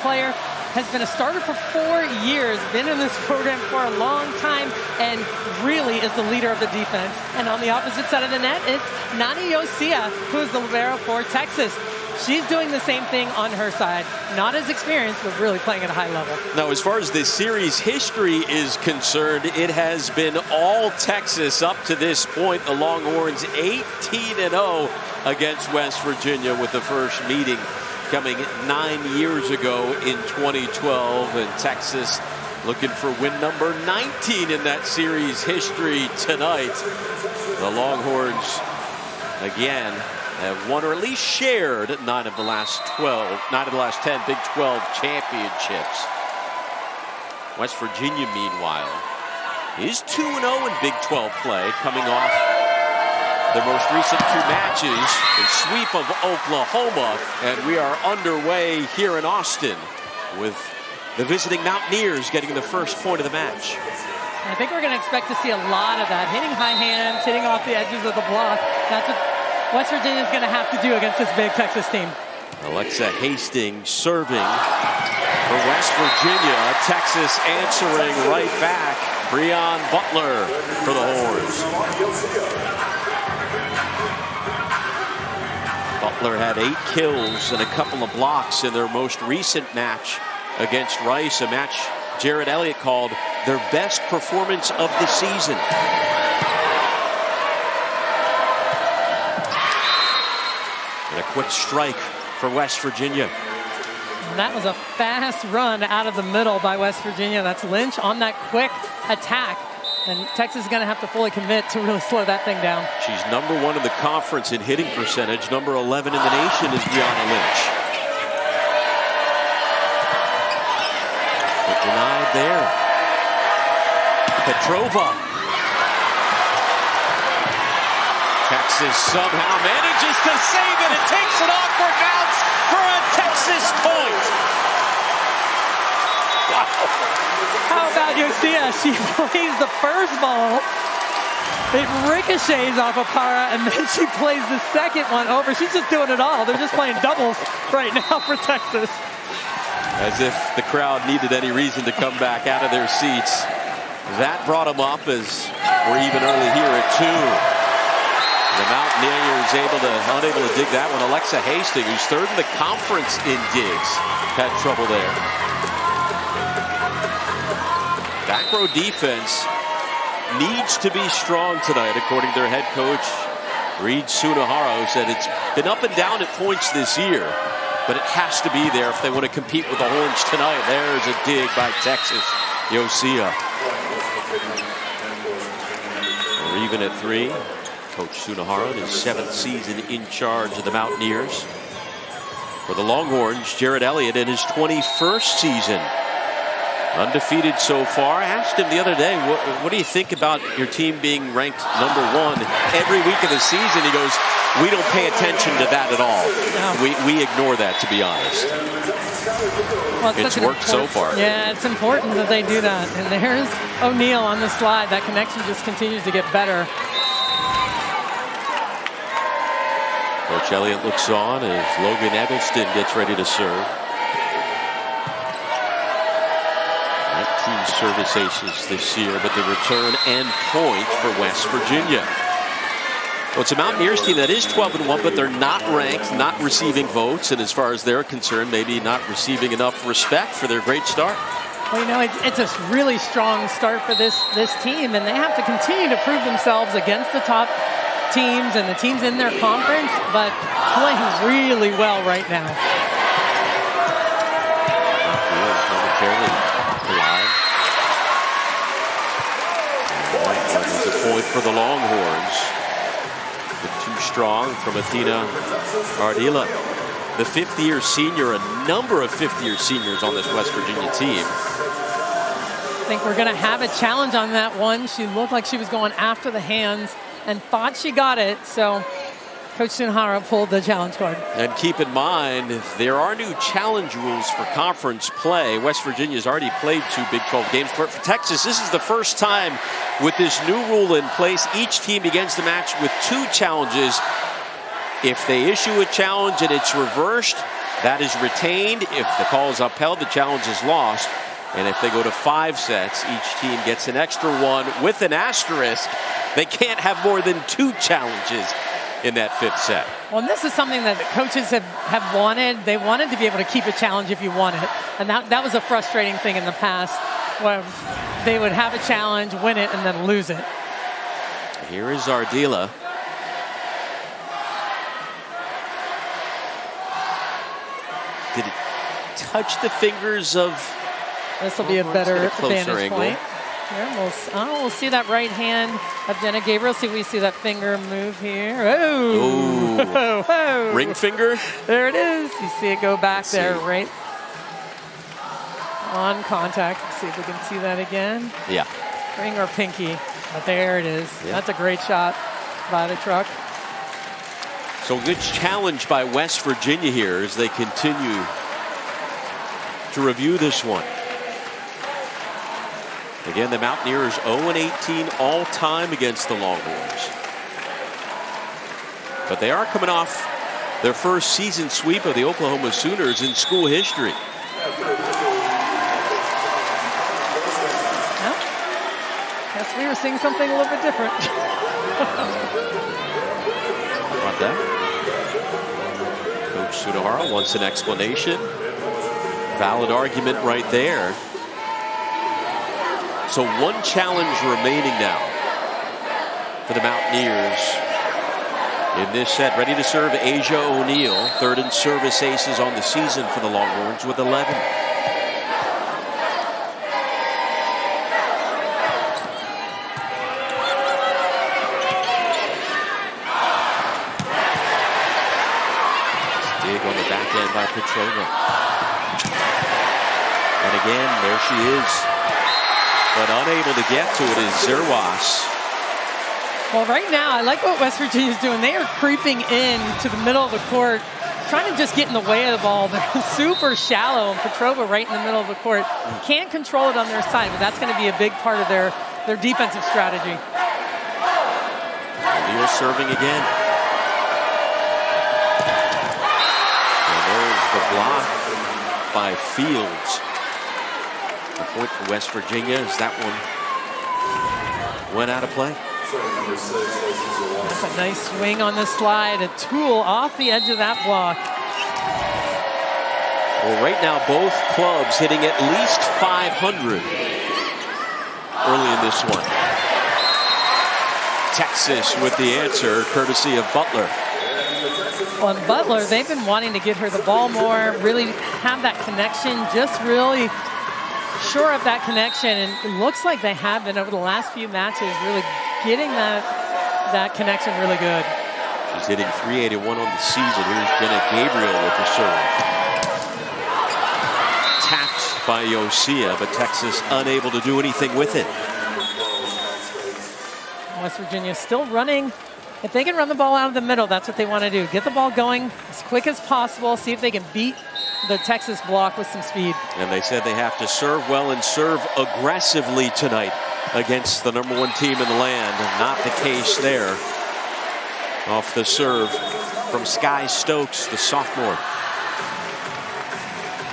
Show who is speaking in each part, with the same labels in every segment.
Speaker 1: player, has been a starter for 4 years, been in this program for a long time, and really is the leader of the defense. And on the opposite side of the net, it's Nani Yosia, who is the libero for Texas. She's doing the same thing on her side. Not as experienced, but really playing at a high level.
Speaker 2: Now, as far as this series history is concerned, it has been all Texas up to this point. The Longhorns 18-0 against West Virginia, with the first meeting coming 9 years ago in 2012. And Texas looking for win number 19 in that series history tonight. The Longhorns, again, have won or at least shared 9 of the last 10 Big 12 championships. West Virginia, meanwhile, is 2-0 in Big 12 play, coming off their most recent 2 matches, a sweep of Oklahoma. And we are underway here in Austin with the visiting Mountaineers getting the first point of the match.
Speaker 1: I think we're going to expect to see a lot of that. Hitting high hands, hitting off the edges of the block. That's what West Virginia is going to have to do against this big Texas team.
Speaker 2: Alexa Hastings serving for West Virginia. Texas answering right back. Breon Butler for the Horns. Butler had 8 kills and a couple of blocks in their most recent match against Rice, a match Jared Elliott called their best performance of the season. And a quick strike for West Virginia.
Speaker 1: And that was a fast run out of the middle by West Virginia. That's Lynch on that quick attack. And Texas is going to have to fully commit to really slow that thing down.
Speaker 2: She's number 1 in the conference in hitting percentage. Number 11 in the nation is Brianna Lynch. But denied there. Petrova. Texas somehow manages to save it. It takes an awkward bounce for a Texas point. Wow.
Speaker 1: How about Yosia? She plays the first ball. It ricochets off of Para, and then she plays the second one over. She's just doing it all. They're just playing doubles right now for Texas.
Speaker 2: As if the crowd needed any reason to come back out of their seats. That brought them up, as we're even early here at 2. The Mountaineers unable to dig that one. Alexa Hastings, who's 3rd in the conference in digs, had trouble there. Back row defense needs to be strong tonight, according to their head coach, Reed Sunaharo. Said it's been up and down at points this year, but it has to be there if they want to compete with the Horns tonight. There's a dig by Texas. Yosia. We're even at 3. Coach Sunaharo in his 7th season in charge of the Mountaineers. For the Longhorns, Jared Elliott in his 21st season. Undefeated so far. I asked him the other day, what do you think about your team being ranked number 1 every week of the season? He goes, we don't pay attention to that at all. No. We ignore that, to be honest.
Speaker 1: Well,
Speaker 2: it's worked so far.
Speaker 1: Yeah, it's important that they do that. And there's O'Neal on the slide. That connection just continues to get better.
Speaker 2: Coach Elliott looks on as Logan Eggleston gets ready to serve. 19 service aces this year, but the return and point for West Virginia. Well, it's a Mountaineers team that is 12-1, but they're not ranked, not receiving votes, and as far as they're concerned, maybe not receiving enough respect for their great start.
Speaker 1: Well, you know, it's a really strong start for this team, and they have to continue to prove themselves against the top teams and the teams in their conference, but playing really well right now.
Speaker 2: It's a point for the Longhorns. But too strong from Athena Ardila. The 5th-year senior, a number of 5th-year seniors on this West Virginia team.
Speaker 1: I think we're going to have a challenge on that one. She looked like she was going after the hands and thought she got it, so Coach Sunaharo pulled the challenge card. And
Speaker 2: keep in mind, there are new challenge rules for conference play. West Virginia's already played 2 Big 12 games. But for Texas, this is the first time with this new rule in place. Each team begins the match with 2 challenges If they issue a challenge and it's reversed, that is retained. If the call is upheld, the challenge is lost. And if they go to 5 sets, each team gets an extra one with an asterisk. They can't have more than 2 challenges in that 5th set.
Speaker 1: Well, and this is something that the coaches have wanted. They wanted to be able to keep a challenge if you want it. And that was a frustrating thing in the past, where they would have a challenge, win it, and then lose it.
Speaker 2: Here is Ardila. Did it touch the fingers of...
Speaker 1: This will be a better vantage
Speaker 2: angle.
Speaker 1: point. Here, we'll see that right hand of Jenna Gabriel. See, we see that finger move here. Oh!
Speaker 2: Ooh.
Speaker 1: Oh.
Speaker 2: Ring finger?
Speaker 1: There it is. You see it go back there, right on contact. Let's see if we can see that again.
Speaker 2: Yeah.
Speaker 1: Ring or pinky. But there it is.
Speaker 2: Yeah.
Speaker 1: That's a great shot by the truck.
Speaker 2: So good challenge by West Virginia here as they continue to review this one. Again, the Mountaineers 0-18 all-time against the Longhorns. But they are coming off their first season sweep of the Oklahoma Sooners in school history.
Speaker 1: Well, guess we were seeing something a little bit different.
Speaker 2: About that. Coach Sunahara wants an explanation. Valid argument right there. So 1 challenge remaining now for the Mountaineers in this set. Ready to serve Asia O'Neal, 3rd in service aces on the season for the Longhorns with 11. Dig on the back end by Petrova. And again, there she is. But unable to get to it is Zerwas.
Speaker 1: Well, right now, I like what West Virginia's doing. They are creeping in to the middle of the court, trying to just get in the way of the ball. They're super shallow, and Petrova right in the middle of the court. Can't control it on their side, but that's going to be a big part of their defensive strategy.
Speaker 2: O'Neal serving again. And there's the block by Fields. The point for West Virginia as that one went out of play.
Speaker 1: That's a nice swing on the slide. A tool off the edge of that block.
Speaker 2: Well, right now both clubs hitting at least 500 early in this one. Texas with the answer, courtesy of Butler.
Speaker 1: Well, and Butler, they've been wanting to get her the ball more, really have that connection, just really shore up that connection, and it looks like they have been over the last few matches, really getting that connection really good.
Speaker 2: She's hitting .381 on the season. Here's Jenna Gabriel with the serve. Tapped by Yosia, but Texas unable to do anything with it.
Speaker 1: West Virginia still running. If they can run the ball out of the middle, that's what they want to do. Get the ball going as quick as possible, see if they can beat the Texas block with some speed.
Speaker 2: And they said they have to serve well and serve aggressively tonight against the #1 team in the land. And not the case there. Off the serve from Sky Stokes, the sophomore.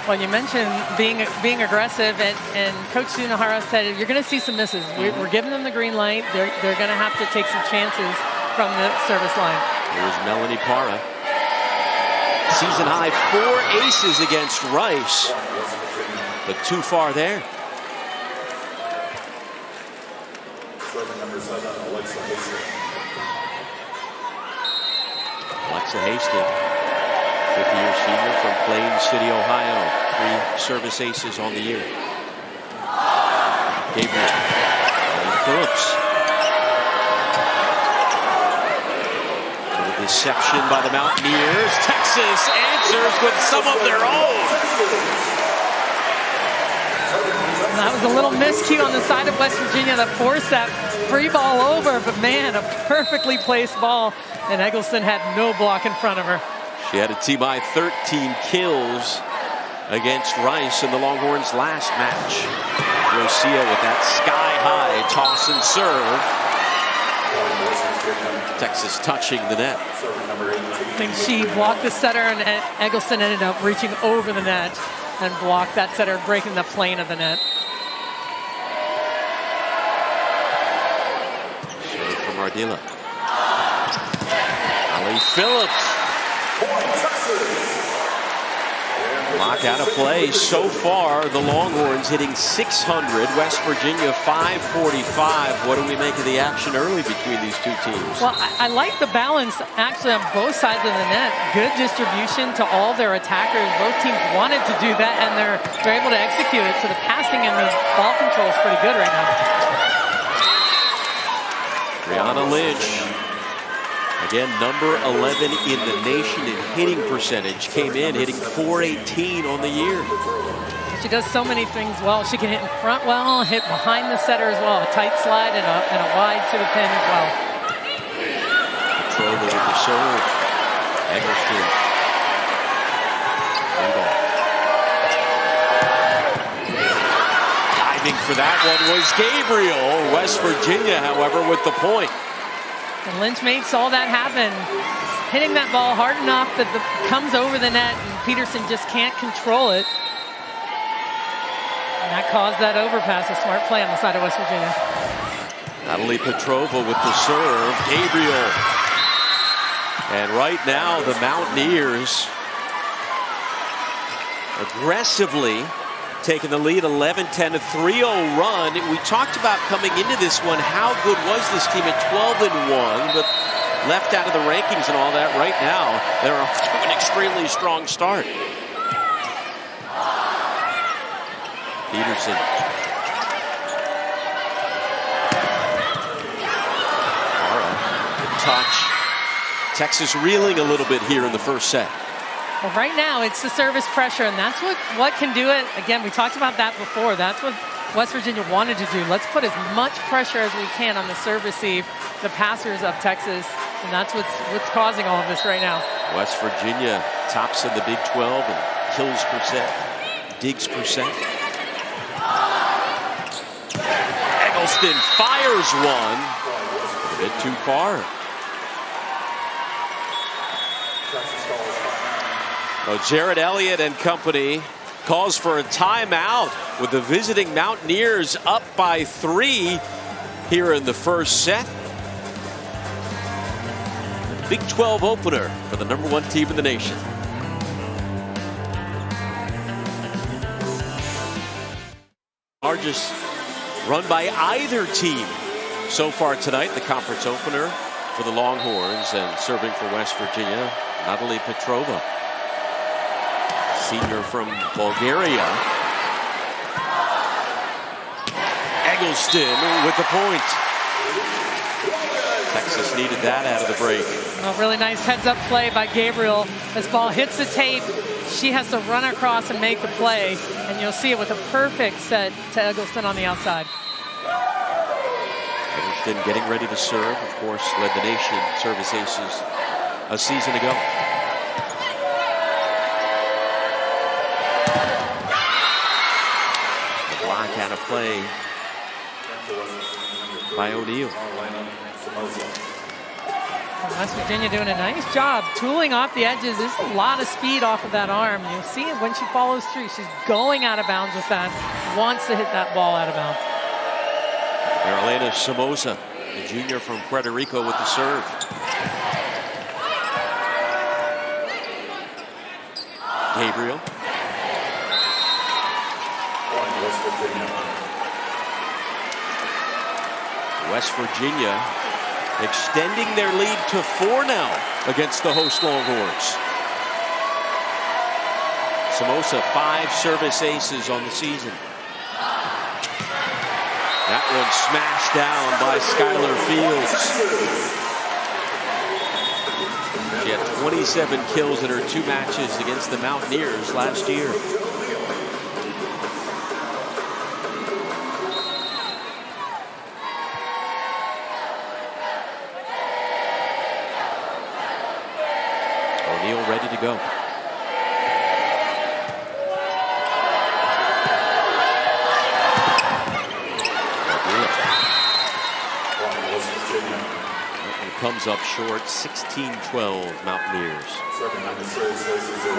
Speaker 1: Well, you mentioned being aggressive, and Coach Sunahara said you're going to see some misses. We're giving them the green light. They're going to have to take some chances from the service line.
Speaker 2: Here's Melanie Parra. Season high 4 aces against Rice, but too far there. Alexa Hastings, 50-year senior from Plain City, Ohio. 3 service aces on the year. Gabriel and Phillips. Deception by the Mountaineers. Texas answers with some of their own.
Speaker 1: And that was a little miscue on the side of West Virginia that forced that free ball over, but man, a perfectly placed ball, and Eggleston had no block in front of her.
Speaker 2: She had a team high 13 kills against Rice in the Longhorns' last match. Yosia with that sky-high toss and serve. Texas touching the net.
Speaker 1: I think she blocked the setter, and Eggleston ended up reaching over the net and blocked that setter, breaking the plane of the net.
Speaker 2: Serve from Ardila. Ali Phillips. Block out of play. So far, the Longhorns hitting 600. West Virginia 545. What do we make of the action early between these two teams?
Speaker 1: Well, I like the balance actually on both sides of the net. Good distribution to all their attackers. Both teams wanted to do that, and they're able to execute it. So the passing and the ball control is pretty good right now.
Speaker 2: Brianna Lynch. Again, number 11 in the nation in hitting percentage. Came in hitting .418 on the year.
Speaker 1: She does so many things well. She can hit in front well, hit behind the setter as well. A tight slide and a wide to the pin as well.
Speaker 2: Petrova with the serve. Eggleston. Diving for that one was Gabriel. West Virginia, however, with the point.
Speaker 1: And Lynch makes all that happen. Hitting that ball hard enough that it comes over the net, and Peterson just can't control it. And that caused that overpass. A smart play on the side of West Virginia.
Speaker 2: Natalie Petrova with the serve. Gabriel. And right now, the Mountaineers aggressively taking the lead, 11-10, a 3-0 run. We talked about coming into this one, how good was this team at 12-1, but left out of the rankings and all that. Right now, they're off to an extremely strong start. Peterson. Good touch. Texas reeling a little bit here in the first set.
Speaker 1: Well, right now, it's the service pressure, and that's what can do it. Again, we talked about that before. That's what West Virginia wanted to do. Let's put as much pressure as we can on the serve receive, the passers of Texas, and that's what's causing all of this right now.
Speaker 2: West Virginia tops in the Big 12 in kills percent, digs percent. Eggleston fires one, a bit too far. Well, Jared Elliott and company calls for a timeout with the visiting Mountaineers up by 3 here in the first set. Big 12 opener for the #1 team in the nation. Largest run by either team so far tonight, the conference opener for the Longhorns, and serving for West Virginia, Natalie Petrova. Senior from Bulgaria. Eggleston with the point. Texas needed that out of the break.
Speaker 1: A really nice heads-up play by Gabriel. This ball hits the tape. She has to run across and make the play, and you'll see it with a perfect set to Eggleston on the outside.
Speaker 2: Eggleston getting ready to serve. Of course, led the nation service aces a season ago. Out of play by O'Neal.
Speaker 1: West Virginia doing a nice job tooling off the edges. There's a lot of speed off of that arm. You'll see it when she follows through. She's going out of bounds with that. Wants to hit that ball out of bounds.
Speaker 2: Carolina Somoza, the junior from Puerto Rico, with the serve. Gabriel. West Virginia extending their lead to 4 now against the host Longhorns. Somoza, 5 service aces on the season. That one smashed down by Skylar Fields. She had 27 kills in her 2 matches against the Mountaineers last year. O'Neal ready to go. comes up short, 16-12 Mountaineers.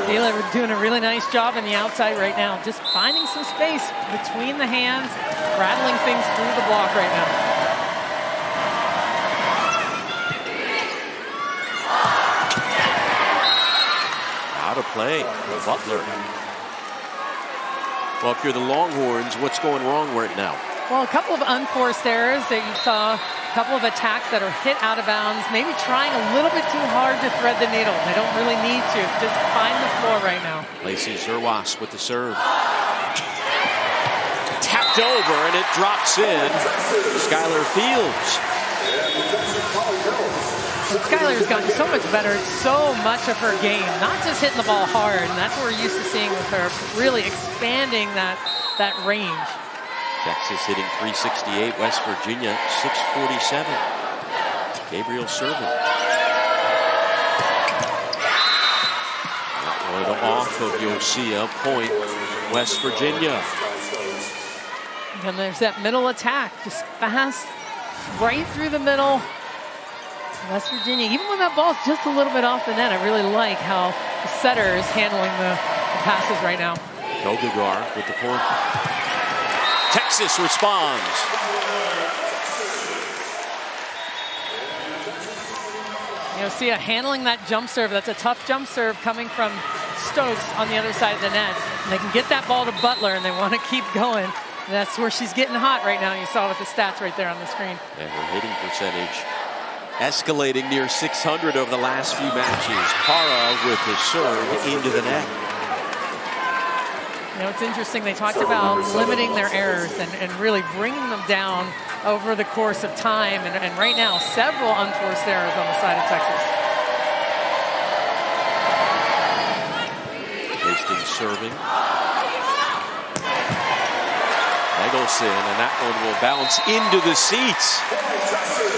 Speaker 1: Taylor doing a really nice job on the outside right now, just finding some space between the hands, rattling things through the block right now.
Speaker 2: Out of play, Butler. Well, if you're the Longhorns, what's going wrong right now?
Speaker 1: Well, a couple of unforced errors that you saw, a couple of attacks that are hit out of bounds, maybe trying a little bit too hard to thread the needle. They don't really need to. Just find the floor right now.
Speaker 2: Lacey Zerwas with the serve. Tapped over, and it drops in. Skylar Fields.
Speaker 1: Skylar's gotten so much better at so much of her game, not just hitting the ball hard, and that's what we're used to seeing with her, really expanding that range.
Speaker 2: Texas hitting .368, West Virginia .647. Gabriel serving. That one off of Yosia, point West Virginia.
Speaker 1: And there's that middle attack, just fast, right through the middle. West Virginia, even when that ball's just a little bit off the net, I really like how the setter is handling the passes right now.
Speaker 2: Gogagar with the point. Texas responds.
Speaker 1: Yosia handling that jump serve. That's a tough jump serve coming from Stokes on the other side of the net. And they can get that ball to Butler, and they want to keep going. And that's where she's getting hot right now. You saw with the stats right there on the screen.
Speaker 2: And her hitting percentage escalating near 600 over the last few matches. Para with the serve into the net.
Speaker 1: You know, it's interesting, they talked about limiting their errors and really bringing them down over the course of time. And right now, several unforced errors on the side of Texas.
Speaker 2: Hastings serving. Eggleston, and that one will bounce into the seats.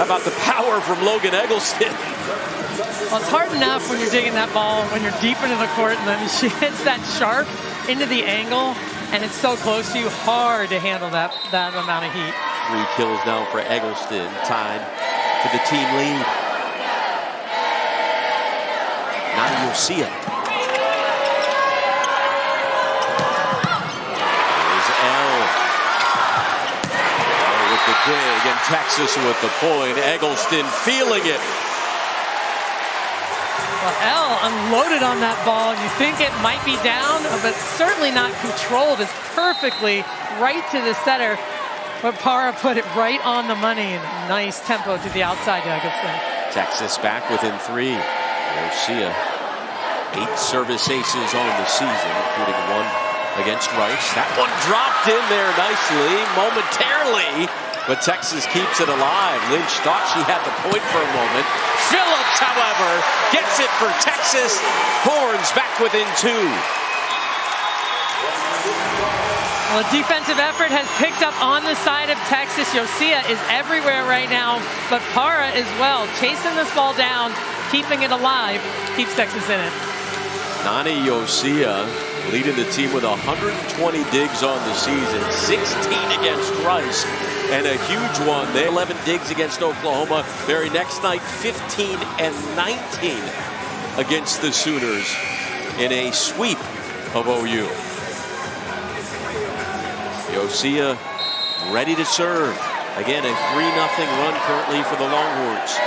Speaker 2: How about the power from Logan Eggleston?
Speaker 1: Well, it's hard enough when you're digging that ball, when you're deep into the court, and then she hits that sharp into the angle, and it's so close to you, hard to handle that amount of heat.
Speaker 2: 3 kills now for Eggleston, tied for the team lead. Now you'll see it. There's L. With the dig, and Texas with the point. Eggleston feeling it.
Speaker 1: Well, L unloaded on that ball. You think it might be down, but certainly not controlled. It's perfectly right to the setter. But Para put it right on the money. And nice tempo to the outside to Eggleston.
Speaker 2: Texas back within 3. Yosia, 8 service aces on the season, including 1 against Rice. That one dropped in there nicely, momentarily. But Texas keeps it alive. Lynch thought she had the point for a moment. Phillips, however, gets it for Texas. Horns back within 2.
Speaker 1: Well, a defensive effort has picked up on the side of Texas. Yosia is everywhere right now, but Para as well, chasing this ball down, keeping it alive, keeps Texas in it.
Speaker 2: Nani Yosia leading the team with 120 digs on the season, 16 against Rice, and a huge one. They 11 digs against Oklahoma. Very next night, 15 and 19 against the Sooners in a sweep of OU. Yosia ready to serve. Again, a 3-0 run currently for the Longhorns.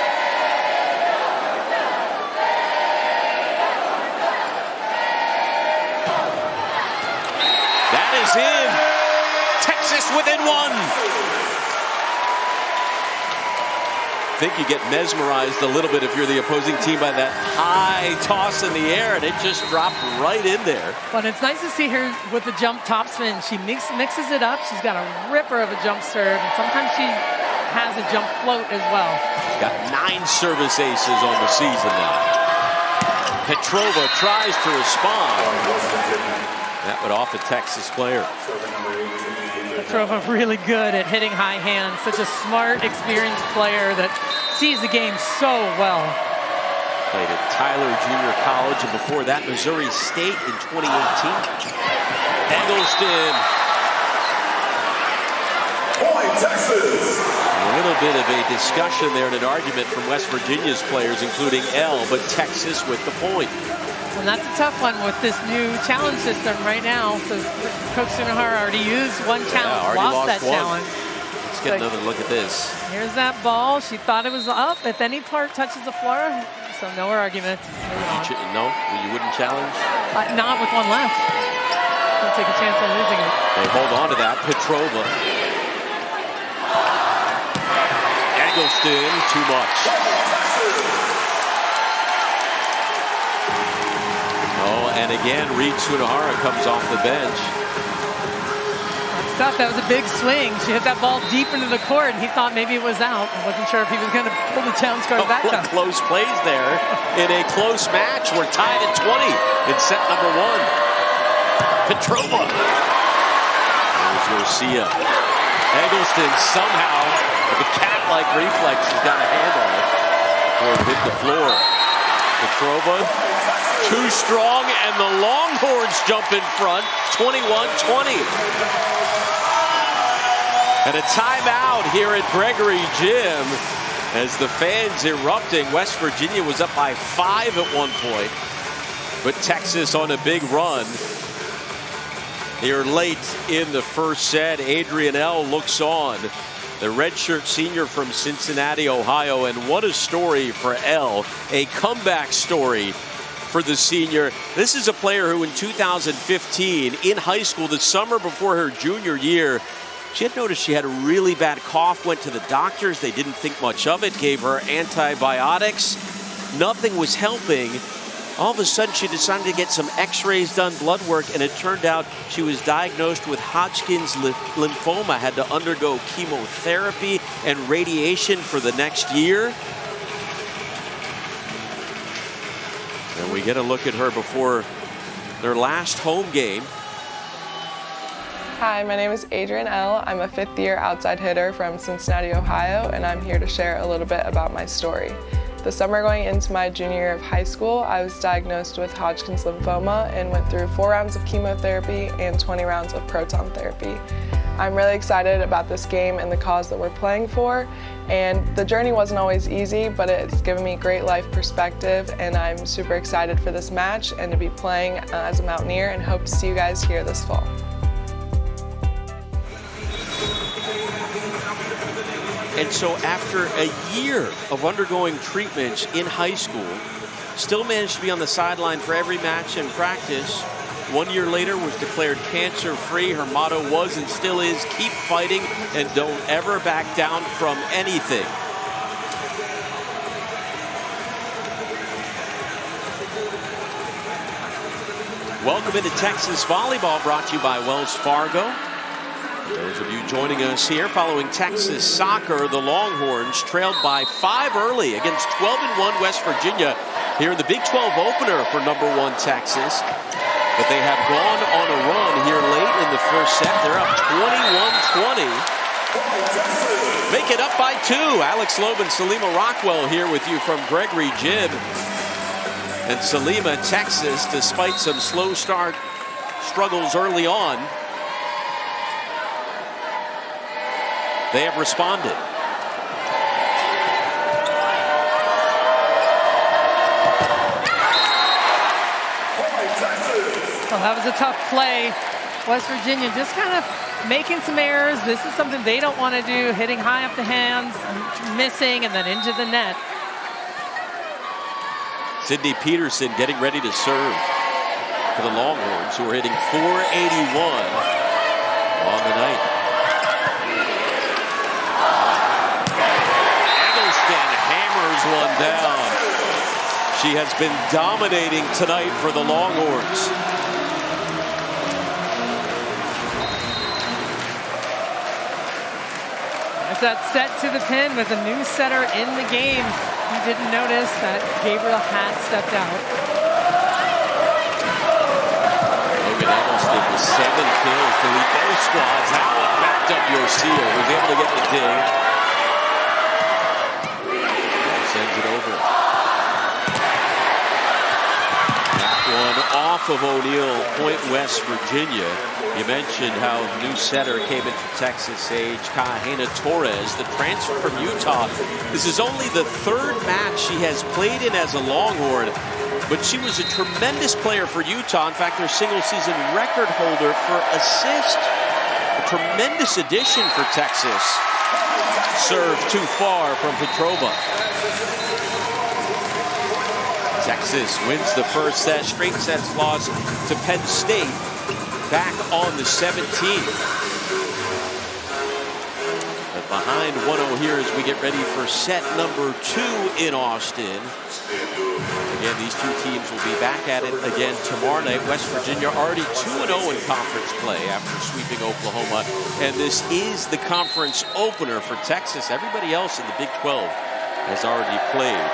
Speaker 2: In. Texas within 1. I think you get mesmerized a little bit if you're the opposing team by that high toss in the air, and it just dropped right in there.
Speaker 1: But it's nice to see her with the jump topspin. She mixes it up. She's got a ripper of a jump serve, and sometimes she has a jump float as well.
Speaker 2: She's got 9 service aces on the season now. Petrova tries to respond. That would off a Texas player.
Speaker 1: Petrova really good at hitting high hands. Such a smart, experienced player that sees the game so well.
Speaker 2: Played at Tyler Junior College, and before that, Missouri State in 2018. Eggleston. A little bit of a discussion there and an argument from West Virginia's players, including L, but Texas with the point.
Speaker 1: And that's a tough one with this new challenge system right now. So Coach Sunahara already used one challenge, lost that challenge.
Speaker 2: Let's get another look at this.
Speaker 1: Here's that ball. She thought it was up. If any part touches the floor, so no argument.
Speaker 2: No, you wouldn't challenge?
Speaker 1: Not with one left. Don't take a chance on losing it.
Speaker 2: They hold on to that. Petrova. Eggleston, too much. Oh, and again, Reed Sunahara comes off the bench.
Speaker 1: That's tough. That was a big swing. She hit that ball deep into the court, and he thought maybe it was out. I wasn't sure if he was going to pull the challenge card back up.
Speaker 2: Close plays there in a close match. We're tied at 20 in set number 1. Petrova. There's Garcia. Eggleston somehow, with a cat-like reflex, has got a hand on it before it hit the floor. Petrova, too strong, and the Longhorns jump in front, 21-20. And a timeout here at Gregory Gym as the fans erupting. West Virginia was up by 5 at one point, but Texas on a big run. Here late in the first set, Adrian L. looks on. The redshirt senior from Cincinnati, Ohio, and what a story for L. A comeback story for the senior. This is a player who in 2015, in high school, the summer before her junior year, she had noticed she had a really bad cough, went to the doctors, they didn't think much of it, gave her antibiotics. Nothing was helping. All of a sudden, she decided to get some x-rays done, blood work, and it turned out she was diagnosed with Hodgkin's lymphoma, had to undergo chemotherapy and radiation for the next year. And we get a look at her before their last home game.
Speaker 3: Hi, my name is Adrian L. I'm a 5th-year outside hitter from Cincinnati, Ohio, and I'm here to share a little bit about my story. The summer going into my junior year of high school, I was diagnosed with Hodgkin's lymphoma and went through 4 rounds of chemotherapy and 20 rounds of proton therapy. I'm really excited about this game and the cause that we're playing for, and the journey wasn't always easy, but it's given me great life perspective, and I'm super excited for this match and to be playing as a Mountaineer, and hope to see you guys here this fall.
Speaker 2: And so after a year of undergoing treatments in high school, still managed to be on the sideline for every match and practice. 1 year later was declared cancer-free. Her motto was and still is, keep fighting and don't ever back down from anything. Welcome into Texas Volleyball, brought to you by Wells Fargo. Those of you joining us here following Texas soccer, the Longhorns trailed by 5 early against 12-1 West Virginia here in the Big 12 opener for #1 Texas. But they have gone on a run here late in the first set. They're up 21-20. Make it up by 2. Alex Loeb and Salima Rockwell here with you from Gregory Gym. And Salima, Texas, despite some slow start struggles early on, they have responded.
Speaker 1: Well, that was a tough play. West Virginia just kind of making some errors. This is something they don't want to do, hitting high up the hands, missing, and then into the net.
Speaker 2: Sydney Peterson getting ready to serve for the Longhorns, who are hitting .481 on the night. Hammers one down. She has been dominating tonight for the Longhorns.
Speaker 1: There's that set to the pin with a new setter in the game. You didn't notice that Gabriel had stepped out.
Speaker 2: Logan Eggleston with 7 kills to lead both squads. Allen backed up Yosia, was able to get the dig. Sends it over. That one off of O'Neal, point West Virginia. You mentioned how the new setter came in for Texas age, Kahena Torres, the transfer from Utah. This is only the third match she has played in as a Longhorn, but she was a tremendous player for Utah. In fact, their single season record holder for assist. A tremendous addition for Texas. Serve too far from Petrova. Texas wins the first set. Straight sets loss to Penn State back on the 17th. But behind 1-0 here as we get ready for set number 2 in Austin. Again, these two teams will be back at it again tomorrow night. West Virginia already 2-0 in conference play after sweeping Oklahoma. And this is the conference opener for Texas. Everybody else in the Big 12 has already played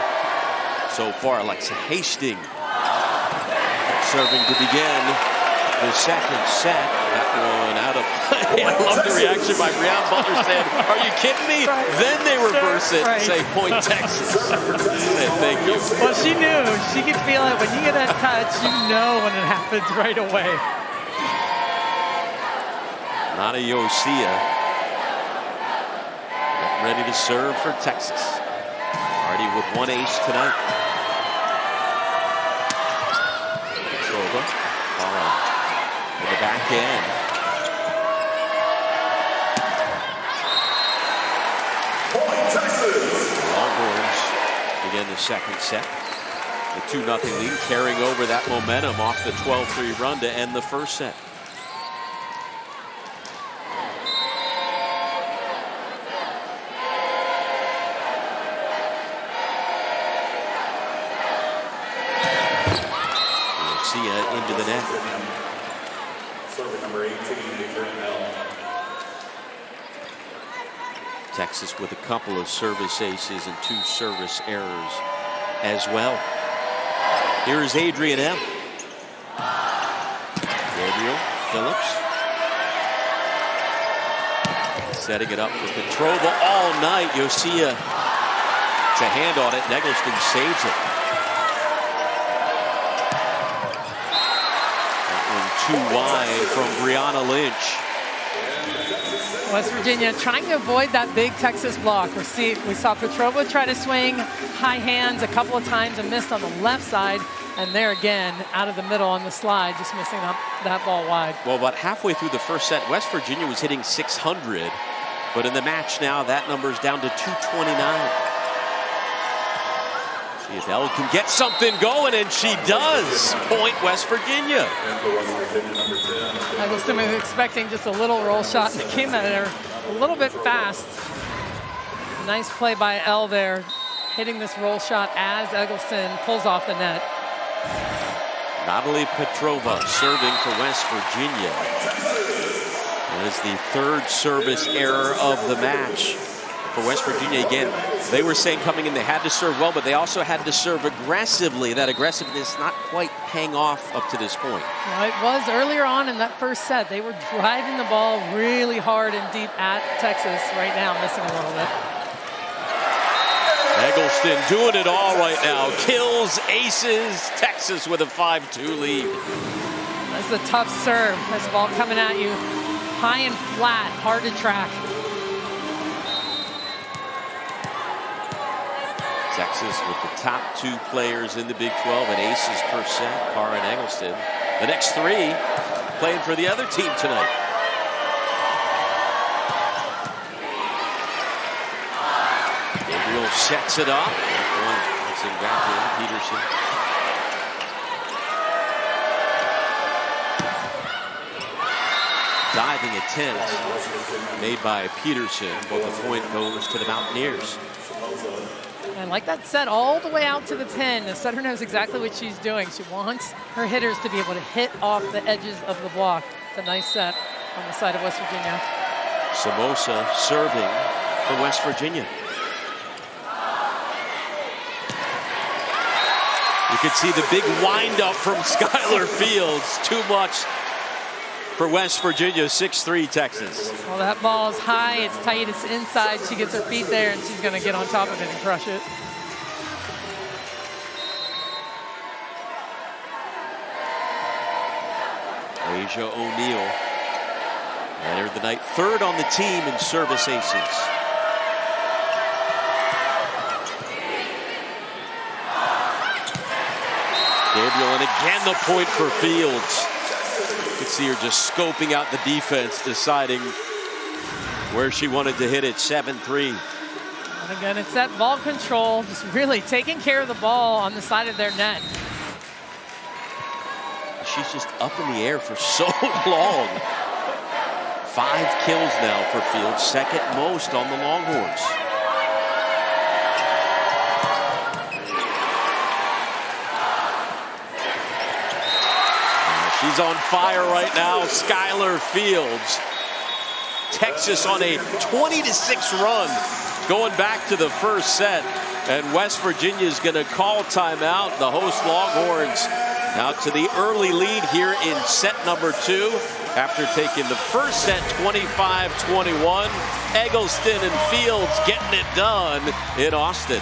Speaker 2: so far. Alexa Hastings serving to begin the second set. That one out of play. I love the reaction by Breon Butler said, "Are you kidding me?" Right. Then they reverse it and say, "Point Texas." Thank you.
Speaker 1: Well, she knew. She could feel it. When you get that touch, you know when it happens right away.
Speaker 2: Nana Yosia getting ready to serve for Texas. Already with one ace tonight. Petrova, in the back end. Longhorns begin the second set. The 2-0 lead, carrying over that momentum off the 12-3 run to end the first set. Into the net.
Speaker 4: Server number 18,
Speaker 2: Texas with a couple of service aces and 2 service errors as well. Here is Adrian M. Gabriel Phillips setting it up for Petrova all night. Yosia to hand on it. Eggleston saves it. Too wide from Brianna Lynch.
Speaker 1: West Virginia trying to avoid that big Texas block. We saw Petrova try to swing high hands a couple of times and missed on the left side. And there again, out of the middle on the slide, just missing up that ball wide.
Speaker 2: Well, about halfway through the first set, West Virginia was hitting 600. But in the match now, that number is down to 229. See if Elle can get something going, and she does. Point West Virginia.
Speaker 1: Eggleston was expecting just a little roll shot and came at her a little bit fast. Nice play by Elle there, hitting this roll shot as Eggleston pulls off the net.
Speaker 2: Natalie Petrova serving for West Virginia. That is the third service error of the match. For West Virginia, again, they were saying coming in they had to serve well, but they also had to serve aggressively. That aggressiveness not quite paying off up to this point.
Speaker 1: Well, it was earlier on in that first set. They were driving the ball really hard and deep at Texas. Right now, missing a little bit.
Speaker 2: Eggleston doing it all right now. Kills, aces, Texas with a 5-2 lead.
Speaker 1: That's a tough serve. This ball coming at you high and flat, hard to track.
Speaker 2: Texas with the top 2 players in the Big 12 and aces per set, Carr and Eggleston. The next 3 playing for the other team tonight. Gabriel sets it up. That's in back in, Peterson. Diving attempt made by Peterson, but the point goes to the Mountaineers.
Speaker 1: And like that set all the way out to the 10, the setter knows exactly what she's doing. She wants her hitters to be able to hit off the edges of the block. It's a nice set on the side of West Virginia.
Speaker 2: Samosa serving for West Virginia. You can see the big windup from Skylar Fields. Too much for West Virginia, 6-3 Texas.
Speaker 1: Well, that ball is high, it's tight, it's inside. She gets her feet there, and she's going to get on top of it and crush it.
Speaker 2: Asia O'Neal. Entered the night third on the team in service aces. Gabriel, and again the point for Fields. You can see her just scoping out the defense, deciding where she wanted to hit it. 7-3.
Speaker 1: And again, it's that ball control, just really taking care of the ball on the side of their net.
Speaker 2: She's just up in the air for so long. 5 kills now for Fields, second most on the Longhorns. She's on fire right now, Skylar Fields. Texas on a 20-6 run going back to the first set. And West Virginia is going to call timeout. The host Longhorns out to the early lead here in set number 2 after taking the first set 25-21. Eggleston and Fields getting it done in Austin.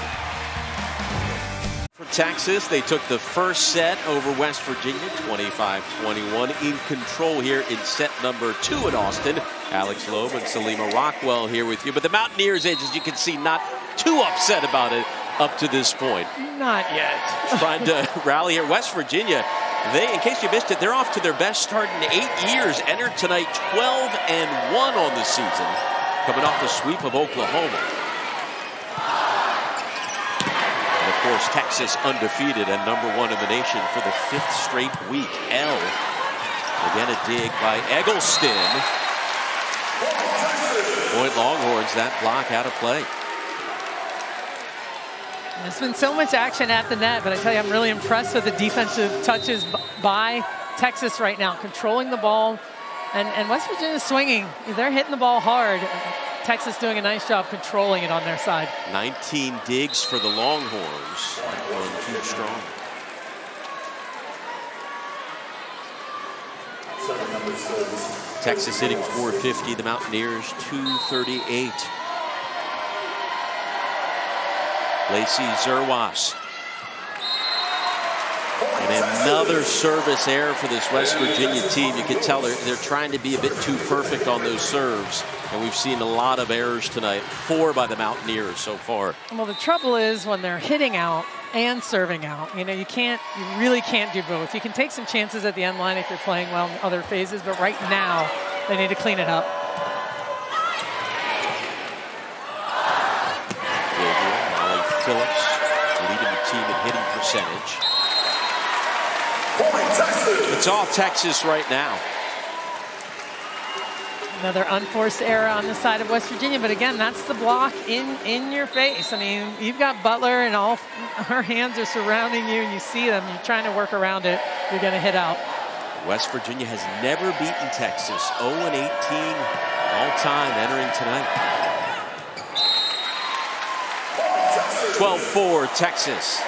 Speaker 2: For Texas, they took the first set over West Virginia 25-21, in control here in set number 2 in Austin. Alex Loeb and Salima Rockwell here with you. But the Mountaineers, as you can see, not too upset about it up to this point.
Speaker 1: Not yet.
Speaker 2: Trying to rally here. West Virginia, they, in case you missed it, they're off to their best start in 8 years. Entered tonight 12-1 on the season, coming off the sweep of Oklahoma. And of course, Texas undefeated and #1 in the nation for the 5th straight week. L. Again, a dig by Eggleston. Point Longhorns, that block out of play.
Speaker 1: There's been so much action at the net, but I tell you, I'm really impressed with the defensive touches by Texas right now, controlling the ball. And West Virginia swinging. They're hitting the ball hard. Texas doing a nice job controlling it on their side. 19
Speaker 2: digs for the Longhorns. Going too strong. Texas hitting 450, the Mountaineers 238. Lacey Zerwas. And another service error for this West Virginia team. You can tell they're trying to be a bit too perfect on those serves. And we've seen a lot of errors tonight. 4 by the Mountaineers so far.
Speaker 1: Well, the trouble is when they're hitting out and serving out, you know, you really can't do both. You can take some chances at the end line if you're playing well in other phases, but right now they need to clean it up.
Speaker 2: Phillips leading the team in hitting percentage. It's all Texas right now.
Speaker 1: Another unforced error on the side of West Virginia, but again, that's the block in your face. I mean, you've got Butler and all her hands are surrounding you and you see them, you're trying to work around it, you're gonna hit out. West Virginia has never beaten Texas, 0-18 all time entering tonight. 12-4 Texas.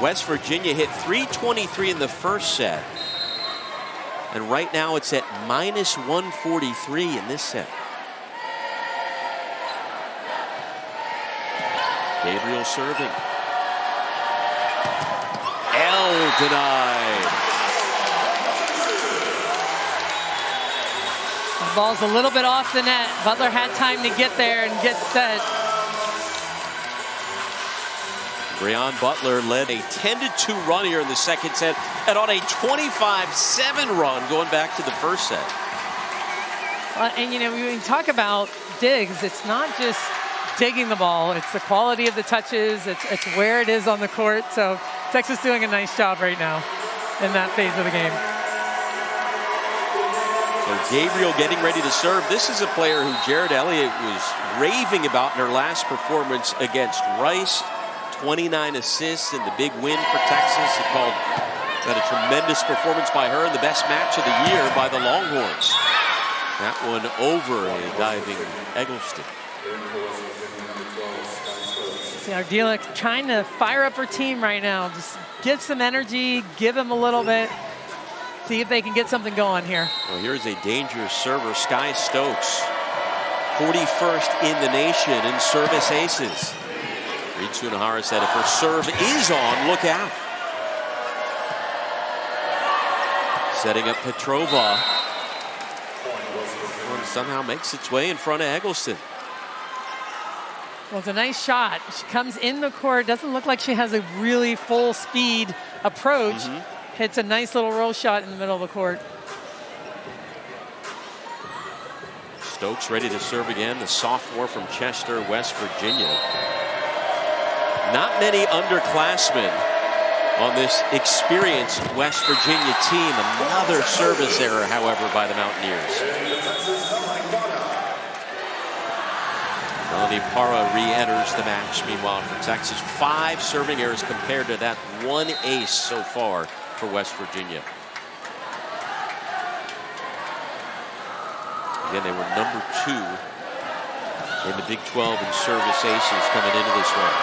Speaker 1: West Virginia hit 323 in the first set. And right now it's at -143 in this set. Gabriel serving. L denied. The ball's a little bit off the net. Butler had time to get there and get set. Breon Butler led a 10-2 run here in the second set and on a 25-7 run going back to the first set. And you know, when we talk about digs, it's not just digging the ball, it's the quality of the touches, it's where it is on the court. So Texas doing a nice job right now in that phase of the game. So Gabriel getting ready to serve. This is a player who Jared Elliott was raving about in her last performance against Rice. 29 assists in the big win for Texas. He called that a tremendous performance by her and the best match of the year by the Longhorns. That one over a diving Eggleston. See, Ardila trying to fire up her team right now. Just give some energy, give them a little bit. See if they can get something going here. Well, here's a dangerous server, Sky Stokes. 41st in the nation in service aces. Reed Sunahara said if her serve is on, look out.
Speaker 2: Setting up Petrova. One somehow makes its way in front of Eggleston.
Speaker 1: Well, it's a nice shot. She comes in the court. Doesn't look like she has a really full speed approach. Hits a nice little roll shot in the middle of the court.
Speaker 2: Stokes ready to serve again. The sophomore from Chester, West Virginia. Not many underclassmen on this experienced West Virginia team. Another service error, however, by the Mountaineers. Melanie Parra re-enters the match. Meanwhile, for Texas, 5 serving errors compared to that 1 ace so far for West Virginia. Again, they were number 2 in the Big 12 in service aces coming into this one.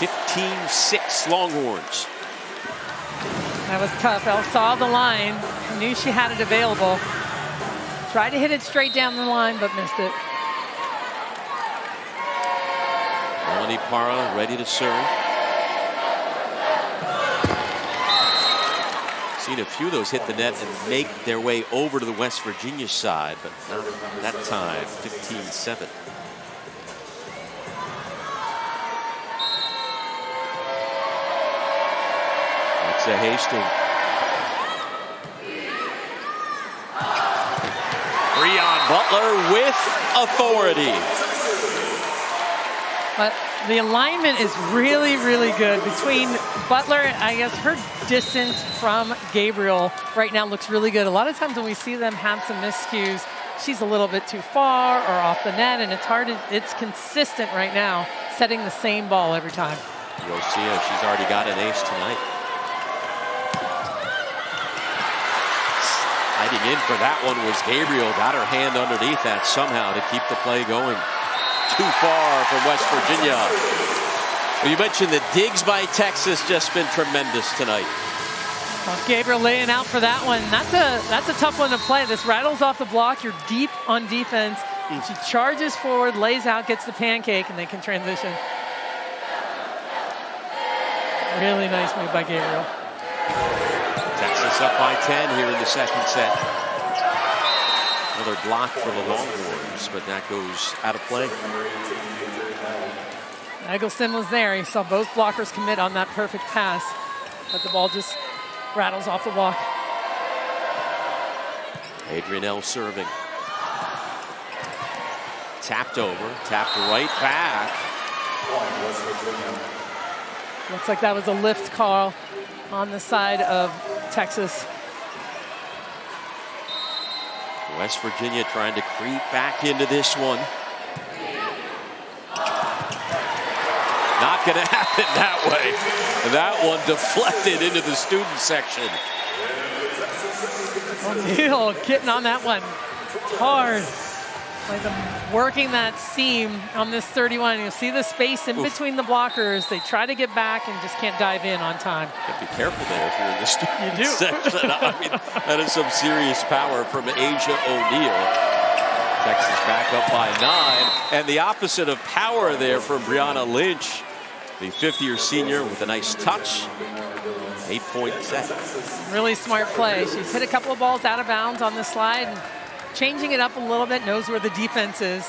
Speaker 2: 15-6 Longhorns.
Speaker 1: That was tough. Elle saw the line, knew she had it available. Tried to hit it straight down the line, but missed it.
Speaker 2: Melanie Parra ready to serve. Seen a few of those hit the net and make their way over to the West Virginia side, but not that time. 15-7. It's a Hastings. Breon Butler with authority.
Speaker 1: But the alignment is really, really good between Butler. I guess her distance from Gabriel right now looks really good. A lot of times when we see them have some miscues, she's a little bit too far or off the net, and it's consistent right now, setting the same ball every time.
Speaker 2: Rosia, she's already got an ace tonight. Sliding in for that one was Gabriel. Got her hand underneath that somehow to keep the play going. Too far from West Virginia. Well, you mentioned the digs by Texas, just been tremendous tonight.
Speaker 1: Well, Gabriel laying out for that one. That's a tough one to play. This rattles off the block. You're deep on defense. She charges forward, lays out, gets the pancake, and they can transition. Really nice move by Gabriel.
Speaker 2: Texas up by 10 here in the second set. Another block for the Longhorns, but that goes out of play.
Speaker 1: Eggleston was there. He saw both blockers commit on that perfect pass, but the ball just rattles off the block.
Speaker 2: Adrianelle serving. Tapped over, tapped right back.
Speaker 1: Looks like that was a lift call on the side of Texas.
Speaker 2: West Virginia trying to creep back into this one. Not going to happen that way. That one deflected into the student section.
Speaker 1: O'Neal getting on that one hard. Like working that seam on this 31. You'll see the space in between the blockers. They try to get back and just can't dive in on time.
Speaker 2: You have to be careful there if you're in the student section. I mean, that is some serious power from Asia O'Neal. Texas back up by 9. And the opposite of power there from Brianna Lynch, the 50-year senior with a nice touch. 8-point set.
Speaker 1: Really smart play. She's hit a couple of balls out of bounds on the slide and changing it up a little bit, knows where the defense is.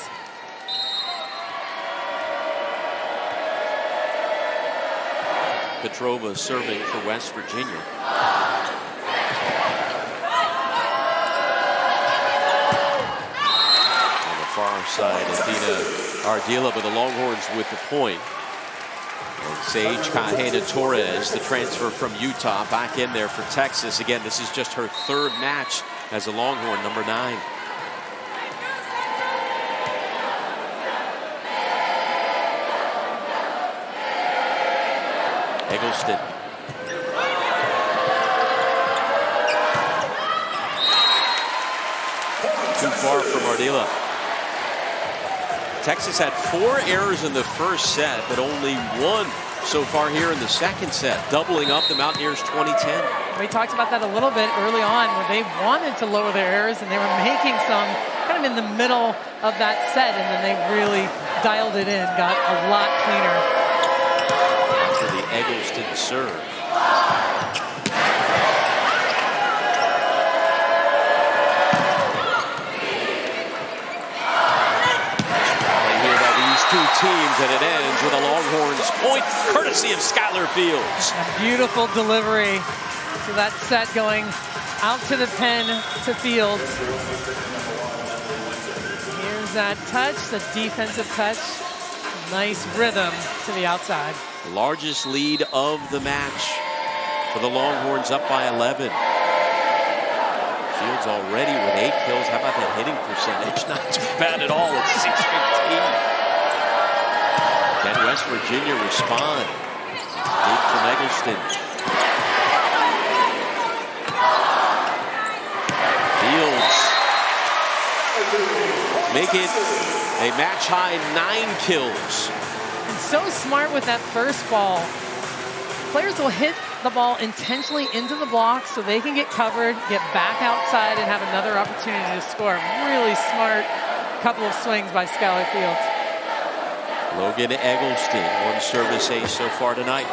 Speaker 2: Petrova serving for West Virginia. On the far side, Athena Ardila, but the Longhorns with the point. And Sage Kahena-Torres, the transfer from Utah, back in there for Texas. Again, this is just her 3rd match as a Longhorn, number 9. Eggleston. Too far from Ardila. Texas had 4 errors in the first set, but only 1 so far here in the second set, doubling up the Mountaineers 2010.
Speaker 1: We talked about that a little bit early on where they wanted to lower their errors and they were making some kind of in the middle of that set, and then they really dialed it in, got a lot cleaner.
Speaker 2: For the Eggleston serve. Two teams, and it ends with a Longhorns point, courtesy of Skylar Fields.
Speaker 1: A beautiful delivery. So that set going out to the pen to Fields. Here's that touch, the defensive touch. Nice rhythm to the outside.
Speaker 2: Largest lead of the match for the Longhorns, up by 11. Fields already with 8 kills. How about that hitting percentage? Not too bad at all at .615. Can West Virginia respond? Big from Eggleston. Fields make it a match-high 9 kills.
Speaker 1: And so smart with that first ball. Players will hit the ball intentionally into the block so they can get covered, get back outside, and have another opportunity to score. Really smart couple of swings by Skylar Fields.
Speaker 2: Logan Eggleston, one service ace so far tonight.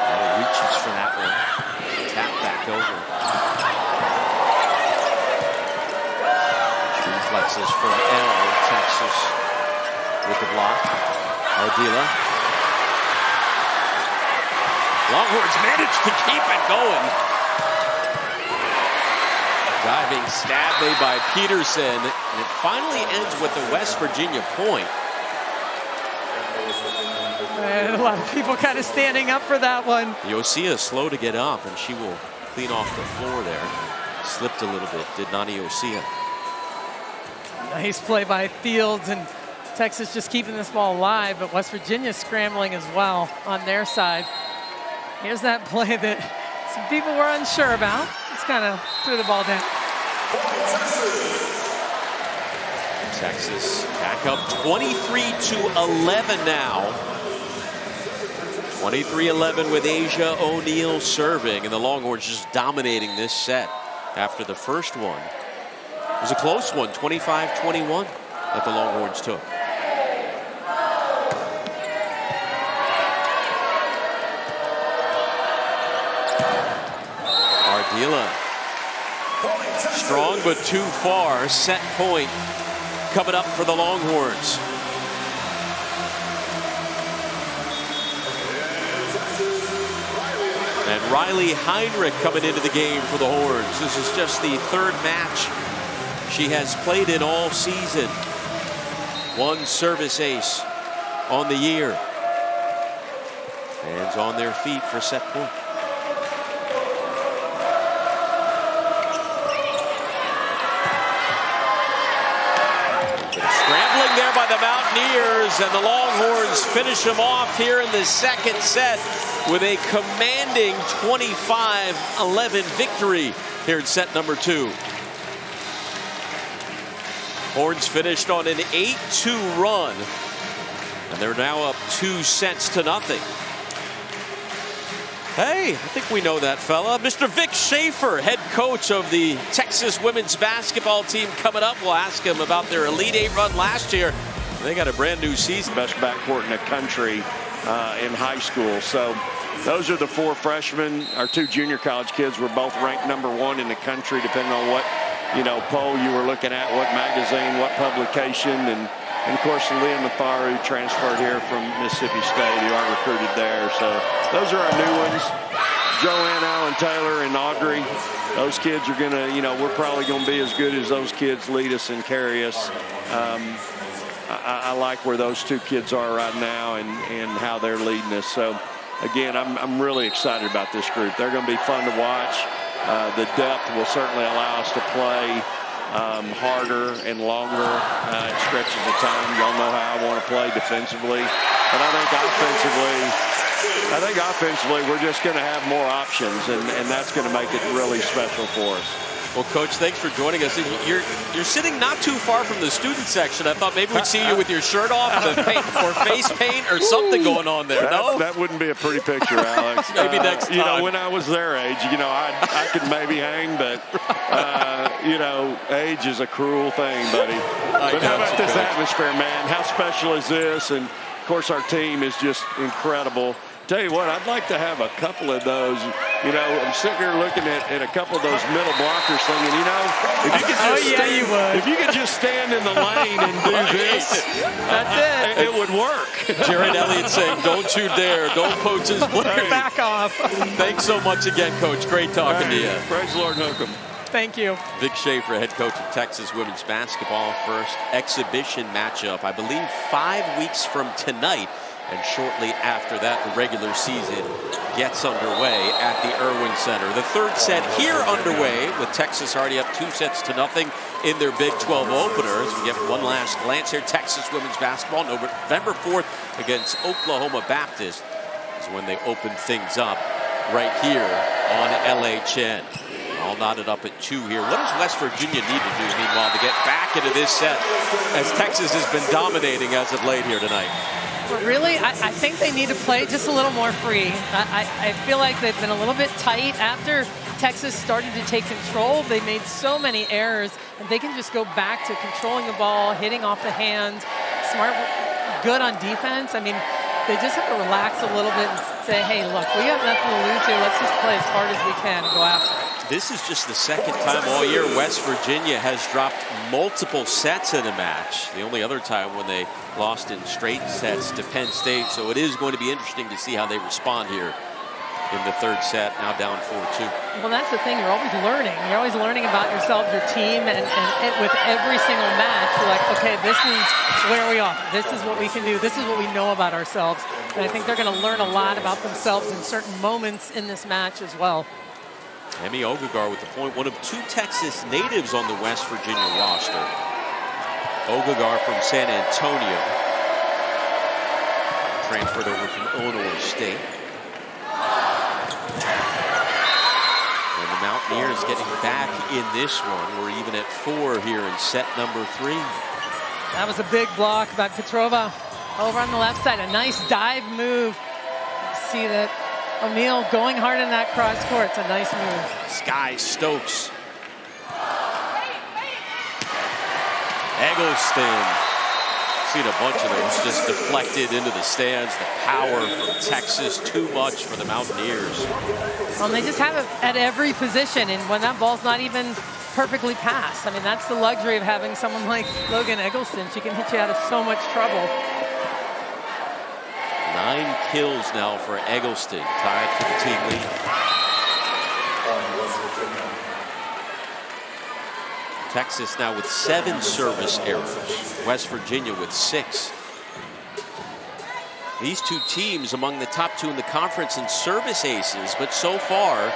Speaker 2: Now he reaches for that one. Tap back over. Reflexes from L, Texas with the block. Ardila. Longhorns managed to keep it going. Diving stab made by Peterson, and it finally ends with the West Virginia point.
Speaker 1: And a lot of people kind of standing up for that one.
Speaker 2: Yosia is slow to get up, and she will clean off the floor there. Slipped a little bit, did not Yosia.
Speaker 1: Nice play by Fields, and Texas just keeping this ball alive, but West Virginia scrambling as well on their side. Here's that play that some people were unsure about. Just kind of threw the ball down.
Speaker 2: Texas back up 23-11 now. 23-11 with Asia O'Neal serving, and the Longhorns just dominating this set after the first one. It was a close one, 25-21 that the Longhorns took. Ardila. Strong but too far. Set point coming up for the Longhorns. And Riley Heinrich coming into the game for the Horns. This is just the third match she has played in all season. One service ace on the year. Fans on their feet for set point. Scrambling there by the Mountaineers, and the Longhorns finish them off here in the second set with a commanding 25-11 victory here in set number 2. Horns finished on an 8-2 run, and they're now up 2-0. Hey, I think we know that fella. Mr. Vic Schaefer, head coach of the Texas women's basketball team, coming up. We'll ask him about their Elite 8 run last year. They got a brand new season.
Speaker 5: Best backcourt in the country in high school. So those are the 4 freshmen. Our 2 junior college kids were both ranked #1 in the country, depending on what, poll you were looking at, what magazine, what publication. And of course, Leah Matharu transferred here from Mississippi State, who I recruited there. So those are our new ones. Joanne Allen Taylor and Audrey. Those kids are going to, we're probably going to be as good as those kids lead us and carry us. I like where those 2 kids are right now and how they're leading us. So, again, I'm really excited about this group. They're going to be fun to watch. The depth will certainly allow us to play harder and longer stretches of time. Y'all know how I want to play defensively. But I think offensively we're just going to have more options, and that's going to make it really special for us.
Speaker 2: Well, Coach, thanks for joining us. You're sitting not too far from the student section. I thought maybe we'd see you with your shirt off and paint, or face paint or something going on there. No?
Speaker 5: That wouldn't be a pretty picture, Alex.
Speaker 2: Maybe next time.
Speaker 5: When I was their age, I could maybe hang, but, age is a cruel thing, buddy. But how about this atmosphere, man? How special is this? And course, our team is just incredible. Tell you what, I'd like to have a couple of those. You know, I'm sitting here looking at a couple of those middle blockers thinking, you know, if you could just if you could just stand in the lane and do this,
Speaker 1: that's
Speaker 5: it would work.
Speaker 2: Jared Elliott saying, don't you dare, don't poach his players.
Speaker 1: Back off.
Speaker 2: Thanks so much again, Coach. Great talking to you.
Speaker 5: Praise the Lord, Hookham.
Speaker 1: Thank you.
Speaker 2: Vic Schaefer, head coach of Texas women's basketball. First exhibition matchup, I believe 5 weeks from tonight. And shortly after that, the regular season gets underway at the Irwin Center. The third set here underway with Texas already up 2-0 in their Big 12 openers. We get one last glance here. Texas women's basketball, November 4th against Oklahoma Baptist is when they open things up right here on LHN. All knotted up at 2 here. What does West Virginia need to do, meanwhile, to get back into this set as Texas has been dominating as of late here tonight?
Speaker 1: But really, I think they need to play just a little more free. I feel like they've been a little bit tight. After Texas started to take control, they made so many errors, and they can just go back to controlling the ball, hitting off the hand, smart, good on defense. I mean, they just have to relax a little bit and say, hey, look, we have nothing to lose here. Let's just play as hard as we can and go after it.
Speaker 2: This is just the second time all year West Virginia has dropped multiple sets in a match. The only other time when they lost in straight sets to Penn State. So it is going to be interesting to see how they respond here in the third set, now down 4-2.
Speaker 1: Well, that's the thing. You're always learning. You're always learning about yourself, your team, and with every single match, you're like, okay, this is where we are. This is what we can do. This is what we know about ourselves. And I think they're going to learn a lot about themselves in certain moments in this match as well.
Speaker 2: Emmy Ogagar with the point, one of 2 Texas natives on the West Virginia roster. Ogagar from San Antonio, transferred over from Illinois State. And the Mountaineers getting back in this one. We're even at 4 here in set number 3.
Speaker 1: That was a big block by Petrova over on the left side. A nice dive move. You see that O'Neal going hard in that cross court. It's a nice move.
Speaker 2: Sky Stokes. Eggleston. Seen a bunch of those just deflected into the stands. The power from Texas, too much for the Mountaineers.
Speaker 1: Well, they just have it at every position, and when that ball's not even perfectly passed. I mean, that's the luxury of having someone like Logan Eggleston. She can hit you out of so much trouble.
Speaker 2: 9 kills now for Eggleston, tied for the team lead. Texas now with 7 service errors. West Virginia with 6. These 2 teams among the top 2 in the conference in service aces, but so far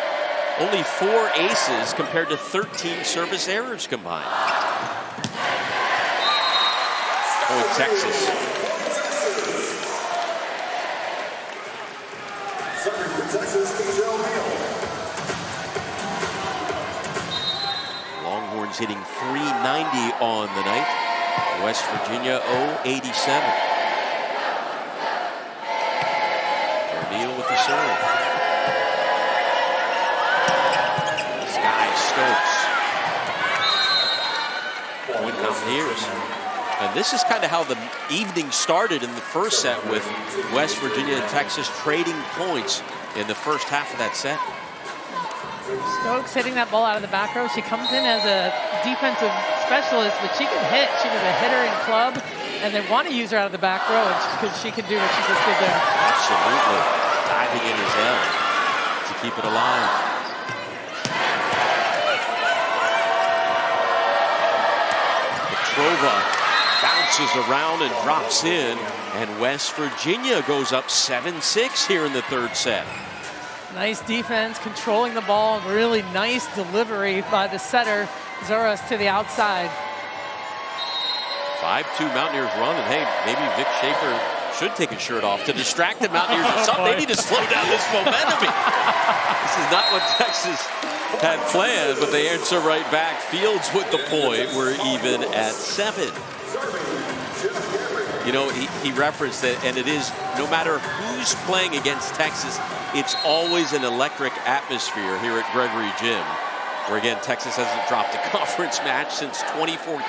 Speaker 2: only 4 aces compared to 13 service errors combined. Point Texas. Longhorns hitting .390 on the night. West Virginia 087. O'Neal with the serve. Sky Stokes. Point Mountaineers. And this is kind of how the evening started in the first set, with West Virginia and Texas trading points in the first half of that set.
Speaker 1: Stokes hitting that ball out of the back row. She comes in as a defensive specialist, but she can hit. She was a hitter in club, and they want to use her out of the back row because she can do what she just did there.
Speaker 2: Absolutely. Diving in his L to keep it alive. Petrova bounces around and drops in, and West Virginia goes up 7-6 here in the third set.
Speaker 1: Nice defense, controlling the ball, really nice delivery by the setter, Zoras, to the outside.
Speaker 2: 5-2 Mountaineers run, and hey, maybe Vic Schaefer should take his shirt off to distract the Mountaineers or something. They need to slow down this momentum. This is not what Texas had planned, but they answer right back. Fields with the point. We're even at 7. You know, he referenced it, and it is, no matter who's playing against Texas, it's always an electric atmosphere here at Gregory Gym, where again, Texas hasn't dropped a conference match since 2014.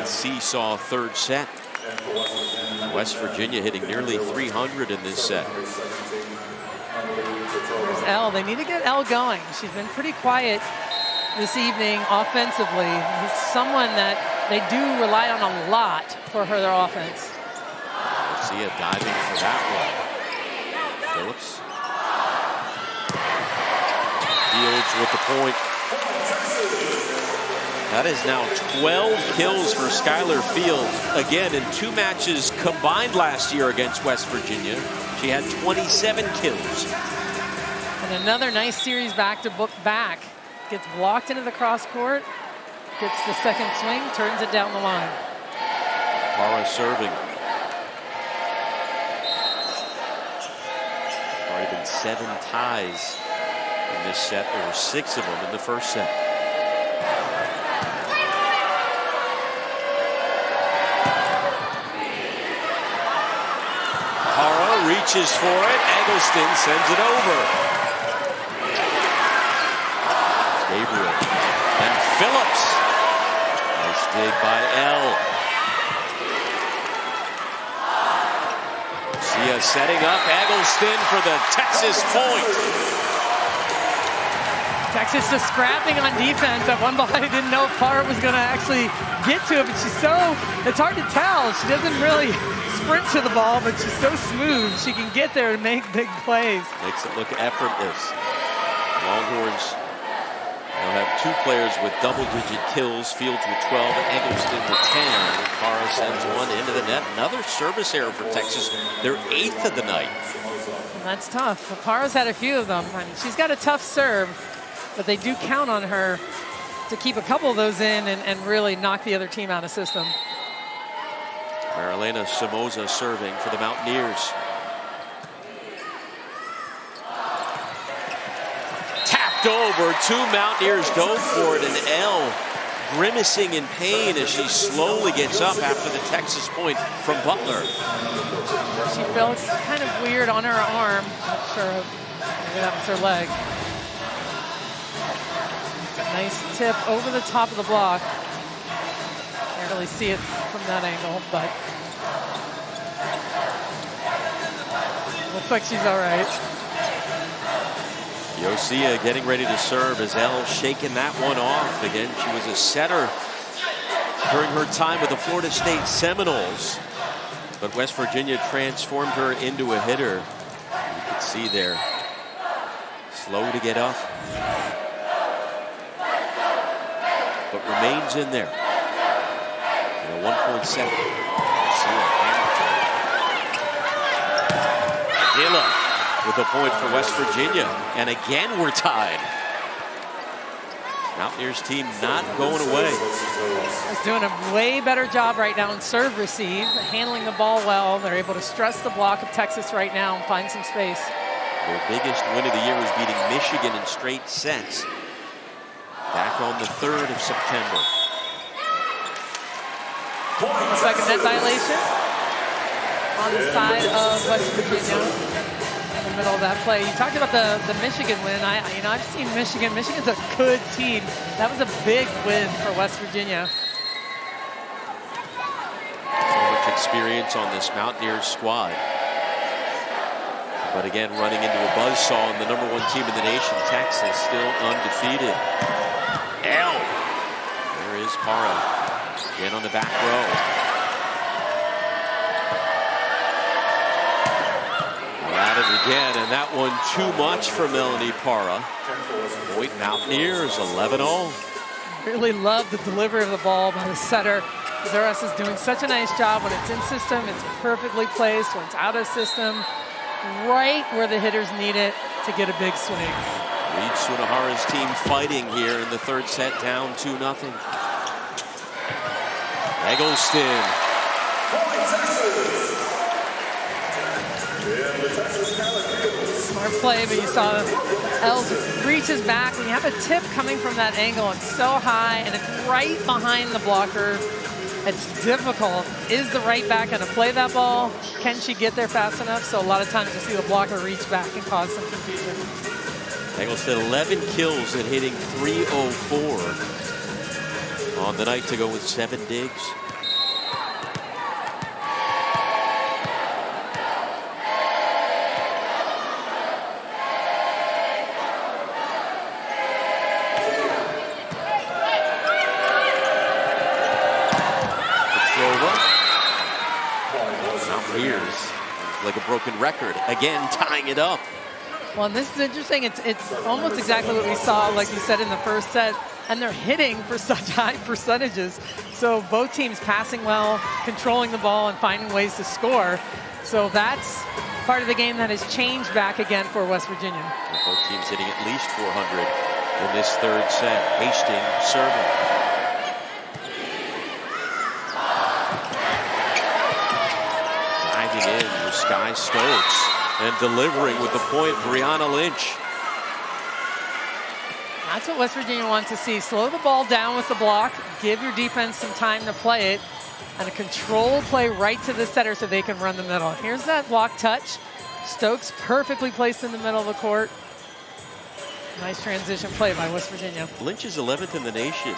Speaker 2: Seesaw third set. West Virginia hitting nearly 300 in this set.
Speaker 1: There's Elle. They need to get Elle going. She's been pretty quiet this evening offensively. He's someone that they do rely on a lot for their offense.
Speaker 2: Garcia diving for that one. Phillips. Fields with the point. That is now 12 kills for Skylar Fields. Again, in 2 matches combined last year against West Virginia, she had 27 kills.
Speaker 1: And another nice series back to back. Gets blocked into the cross court, gets the second swing, turns it down the line.
Speaker 2: Parra serving. Already been 7 ties in this set. There were 6 of them in the first set. Parra reaches for it. Eggleston sends it over. Gabriel and Phillips. Nice dig by Elle. Garcia setting up Eggleston for the Texas point.
Speaker 1: Texas just scrapping on defense. At one ball, I didn't know if Parra was going to actually get to it, but she's it's hard to tell. She doesn't really sprint to the ball, but she's so smooth. She can get there and make big plays.
Speaker 2: Makes it look effortless. Longhorns now have 2 players with double-digit kills. Fields with 12, Eggleston with 10. Parra sends one into the net. Another service error for Texas. Their 8th of the night.
Speaker 1: And that's tough. Parra's had a few of them. I mean, she's got a tough serve, but they do count on her to keep a couple of those in and really knock the other team out of system.
Speaker 2: Marilena Somoza serving for the Mountaineers. Tapped over. 2 Mountaineers go for it, and Elle grimacing in pain as she slowly gets up after the Texas point from Butler.
Speaker 1: She feels kind of weird on her arm. Not sure, maybe that was her leg. Nice tip over the top of the block. Can't really see it from that angle, but looks like she's all right.
Speaker 2: Yosia getting ready to serve as Elle shaking that one off. Again, she was a setter during her time with the Florida State Seminoles, but West Virginia transformed her into a hitter. You can see there, slow to get up, but remains in there. 1.7. Dilla with a point for West Virginia. And again, we're tied. Mountaineers team not going away.
Speaker 1: Is doing a way better job right now in serve receive, handling the ball well. They're able to stress the block of Texas right now and find some space.
Speaker 2: Their biggest win of the year was beating Michigan in straight sets back on the 3rd of September.
Speaker 1: Second net violation on the side of West Virginia in the middle of that play. You talked about the Michigan win. I've seen Michigan. Michigan's a good team. That was a big win for West Virginia.
Speaker 2: So much experience on this Mountaineers squad. But again, running into a buzzsaw, and the #1 team in the nation, Texas, still undefeated. Elle. There is Parra. Again on the back row. At it again, and that one too much for Melanie Parra. Point Mountaineers 11-0.
Speaker 1: Really love the delivery of the ball by the setter. Zaras is doing such a nice job. When it's in system, it's perfectly placed. When it's out of system, right where the hitters need it to get a big swing.
Speaker 2: Reed Sunahara's team fighting here in the 3rd set, down 2-0. Eggleston.
Speaker 1: Smart play, but you saw Elle reaches back. When you have a tip coming from that angle, it's so high and it's right behind the blocker. It's difficult. Is the right back going to play that ball? Can she get there fast enough? So a lot of times you see the blocker reach back and cause some confusion.
Speaker 2: Eggleston 11 kills at hitting .304. on the night to go with 7 digs. Years like a broken record again, tying it up.
Speaker 1: Well, and this is interesting. It's almost exactly what we saw, like you said, in the first set, and they're hitting for such high percentages. So both teams passing well, controlling the ball, and finding ways to score. So that's part of the game that has changed back again for West Virginia.
Speaker 2: Both teams hitting at least 400 in this third set. Hastings serving. In with Sky Stokes and delivering with the point, Brianna Lynch.
Speaker 1: That's what West Virginia wants to see. Slow the ball down with the block, give your defense some time to play it, and a control play right to the setter so they can run the middle. Here's that block touch. Stokes perfectly placed in the middle of the court. Nice transition play by West Virginia.
Speaker 2: Lynch is 11th in the nation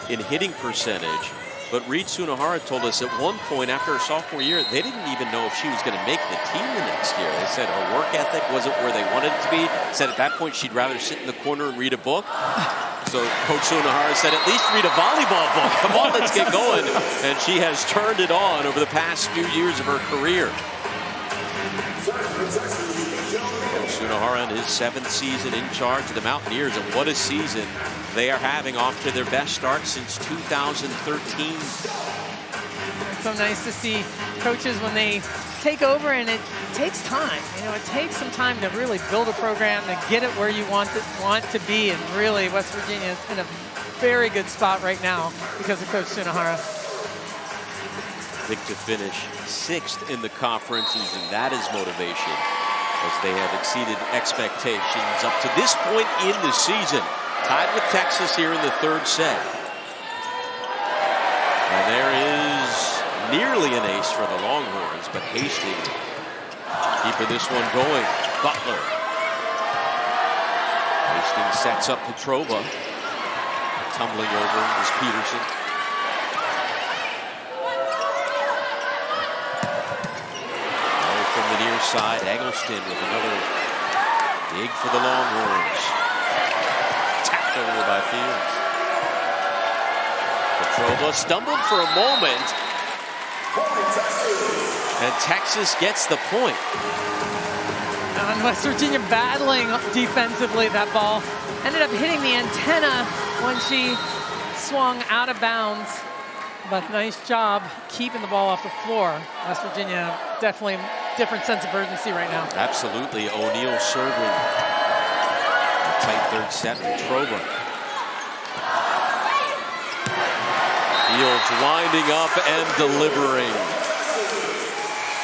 Speaker 2: in hitting percentage. But Reed Sunahara told us at one point after her sophomore year, they didn't even know if she was going to make the team the next year. They said her work ethic wasn't where they wanted it to be. Said at that point she'd rather sit in the corner and read a book. So Coach Sunahara said, at least read a volleyball book. Come on, let's get going. And she has turned it on over the past few years of her career. Sunahara in his 7th season in charge of the Mountaineers, and what a season they are having, off to their best start since 2013.
Speaker 1: It's so nice to see coaches when they take over, and it takes time. You know, it takes some time to really build a program, to get it where you want to be, and really West Virginia is in a very good spot right now because of Coach Sunahara.
Speaker 2: I think to finish 6th in the conference, and that is motivation, as they have exceeded expectations up to this point in the season. Tied with Texas here in the third set. And there is nearly an ace for the Longhorns, but Hastings keeping this one going. Butler. Hastings sets up Petrova. Tumbling over is Peterson. From the near side, Eggleston with another dig for the Longhorns. Tapped over by Fields. Petrova stumbled for a moment. And Texas gets the point.
Speaker 1: And West Virginia battling defensively. That ball ended up hitting the antenna when she swung out of bounds. But nice job keeping the ball off the floor. West Virginia definitely different sense of urgency right now.
Speaker 2: Absolutely. O'Neal serving. A tight third set. Petrova. Fields winding up and delivering.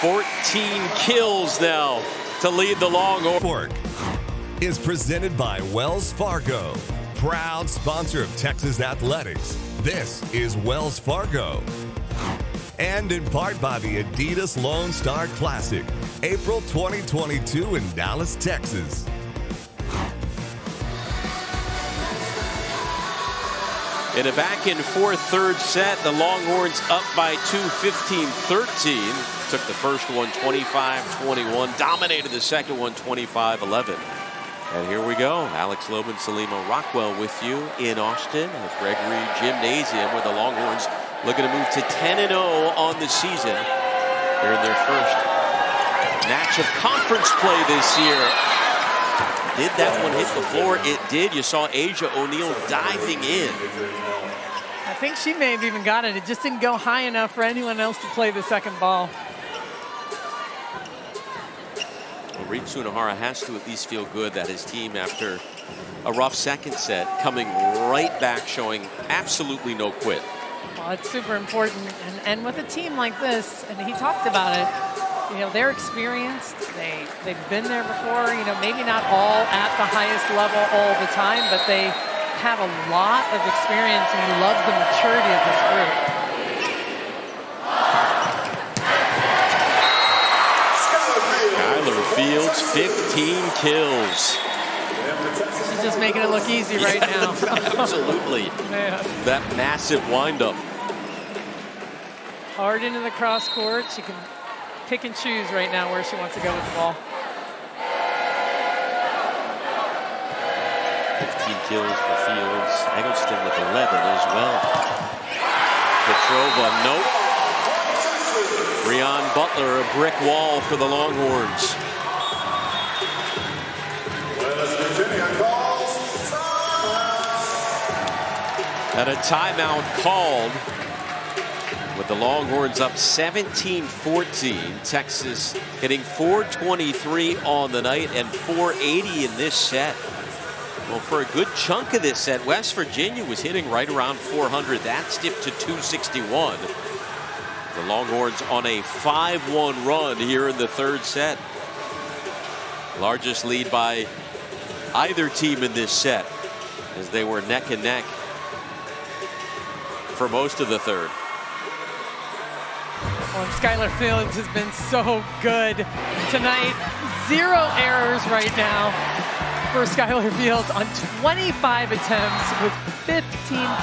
Speaker 2: 14 kills now to lead the Longhorns.
Speaker 6: Is presented by Wells Fargo, proud sponsor of Texas Athletics. This is Wells Fargo. And in part by the Adidas Lone Star Classic, April 2022 in Dallas, Texas.
Speaker 2: In a back-and-forth third set, the Longhorns up by 2, 15-13. Took the first one 25-21, dominated the second one 25-11. And here we go. Alex Loeb and Salima Rockwell with you in Austin at Gregory Gymnasium, where the Longhorns looking to move to 10-0 on the season. Here in their first match of conference play this year. Did that one hit the floor? It did. You saw Asia O'Neal diving in.
Speaker 1: I think she may have even got it. It just didn't go high enough for anyone else to play the second ball.
Speaker 2: Well, Reed Sunahara has to at least feel good that his team, after a rough second set, coming right back, showing absolutely no quit.
Speaker 1: Well, it's super important, and with a team like this, and he talked about it, you know, they're experienced, they've been there before, you know, maybe not all at the highest level all the time, but they have a lot of experience, and he loves the maturity of this group.
Speaker 2: Skylar Fields, 15 kills.
Speaker 1: She's She's just making it look easy right now.
Speaker 2: Absolutely.
Speaker 1: Man.
Speaker 2: That massive windup.
Speaker 1: Hard into the cross court. She can pick and choose right now where she wants to go with the ball.
Speaker 2: 15 kills for Fields. Eggleston with 11 as well. Petrova, nope. Breon Butler, a brick wall for the Longhorns. And a timeout called with the Longhorns up 17-14. Texas hitting 423 on the night and 480 in this set. Well, for a good chunk of this set, West Virginia was hitting right around 400. That's dipped to 261. The Longhorns on a 5-1 run here in the third set. Largest lead by either team in this set, as they were neck and neck for most of the third.
Speaker 1: Well, and Skylar Fields has been so good tonight. 0 errors right now for Skylar Fields on 25 attempts with 15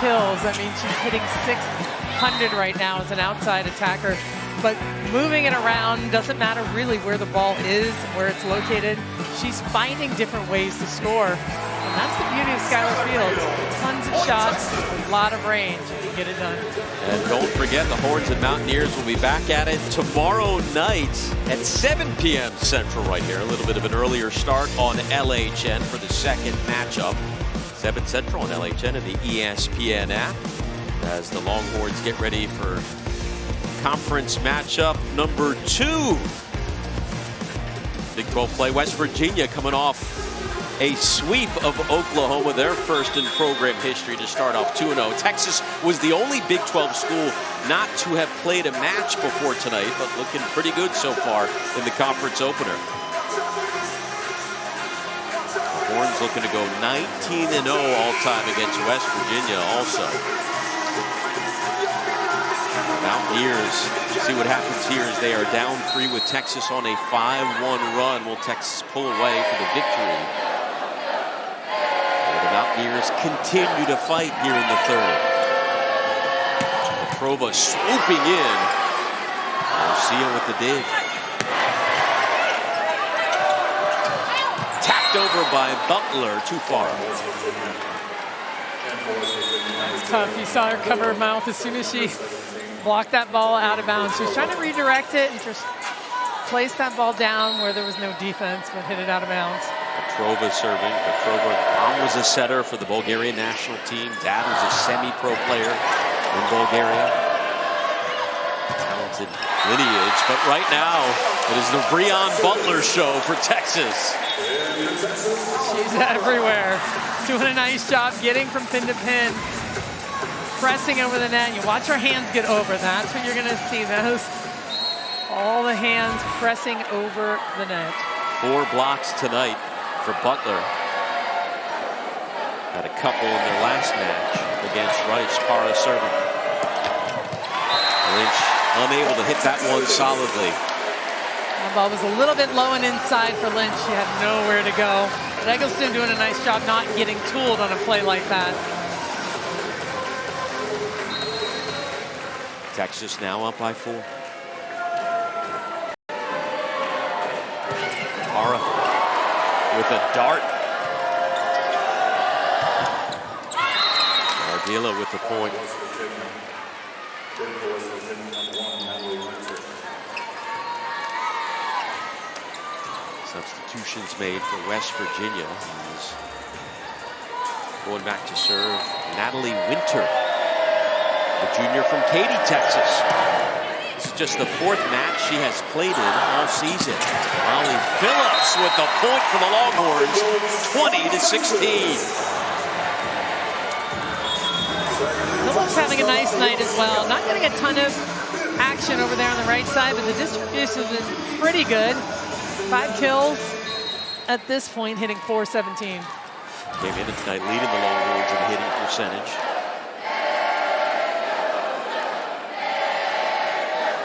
Speaker 1: kills. I mean, she's hitting 600 right now as an outside attacker. But moving it around, doesn't matter really where the ball is, where it's located. She's finding different ways to score. And that's the beauty of Skylar Fields. Tons of shots, a lot of range. You can get it done.
Speaker 2: And don't forget, the Horns and Mountaineers will be back at it tomorrow night at 7 p.m. Central right here. A little bit of an earlier start on LHN for the second matchup. 7 Central on LHN and the ESPN app as the Longhorns get ready for conference matchup number 2. Big 12 play. West Virginia coming off a sweep of Oklahoma, their first in program history to start off 2-0. Texas was the only Big 12 school not to have played a match before tonight, but looking pretty good so far in the conference opener. The Horns looking to go 19-0 all-time against West Virginia also. Mountaineers, see what happens here as they are down 3 with Texas on a 5-1 run. Will Texas pull away for the victory? Well, the Mountaineers continue to fight here in the third. Petrova swooping in. Garcia with the dig. Tapped over by Butler, too far.
Speaker 1: It's tough. You saw her cover her mouth as soon as she blocked that ball out of bounds. She was trying to redirect it and just place that ball down where there was no defense, but hit it out of bounds.
Speaker 2: Petrova serving. Petrova, mom was a setter for the Bulgarian national team. Dad was a semi-pro player in Bulgaria. Talented lineage, but right now it is the Breon Butler show for Texas.
Speaker 1: She's everywhere. Doing a nice job getting from pin to pin. Pressing over the net. You watch her hands get over. That's what you're going to see. Those, all the hands pressing over the net.
Speaker 2: 4 blocks tonight for Butler. Had a couple in their last match against Rice. Para serving. Lynch unable to hit that one solidly.
Speaker 1: The ball was a little bit low and inside for Lynch. She had nowhere to go. But Eggleston doing a nice job not getting tooled on a play like that.
Speaker 2: Texas now up by 4. Ara with a dart. Ardila with the point. Substitutions made for West Virginia. He's going back to serve Natalie Winter, the junior from Katy, Texas. This is just the 4th match she has played in all season. Molly Phillips with the point for the Longhorns, 20-16.
Speaker 1: Phillips having a nice night as well. Not getting a ton of action over there on the right side, but the distribution has been pretty good. 5 kills at this point, hitting .417.
Speaker 2: Came in tonight leading the Longhorns in hitting percentage.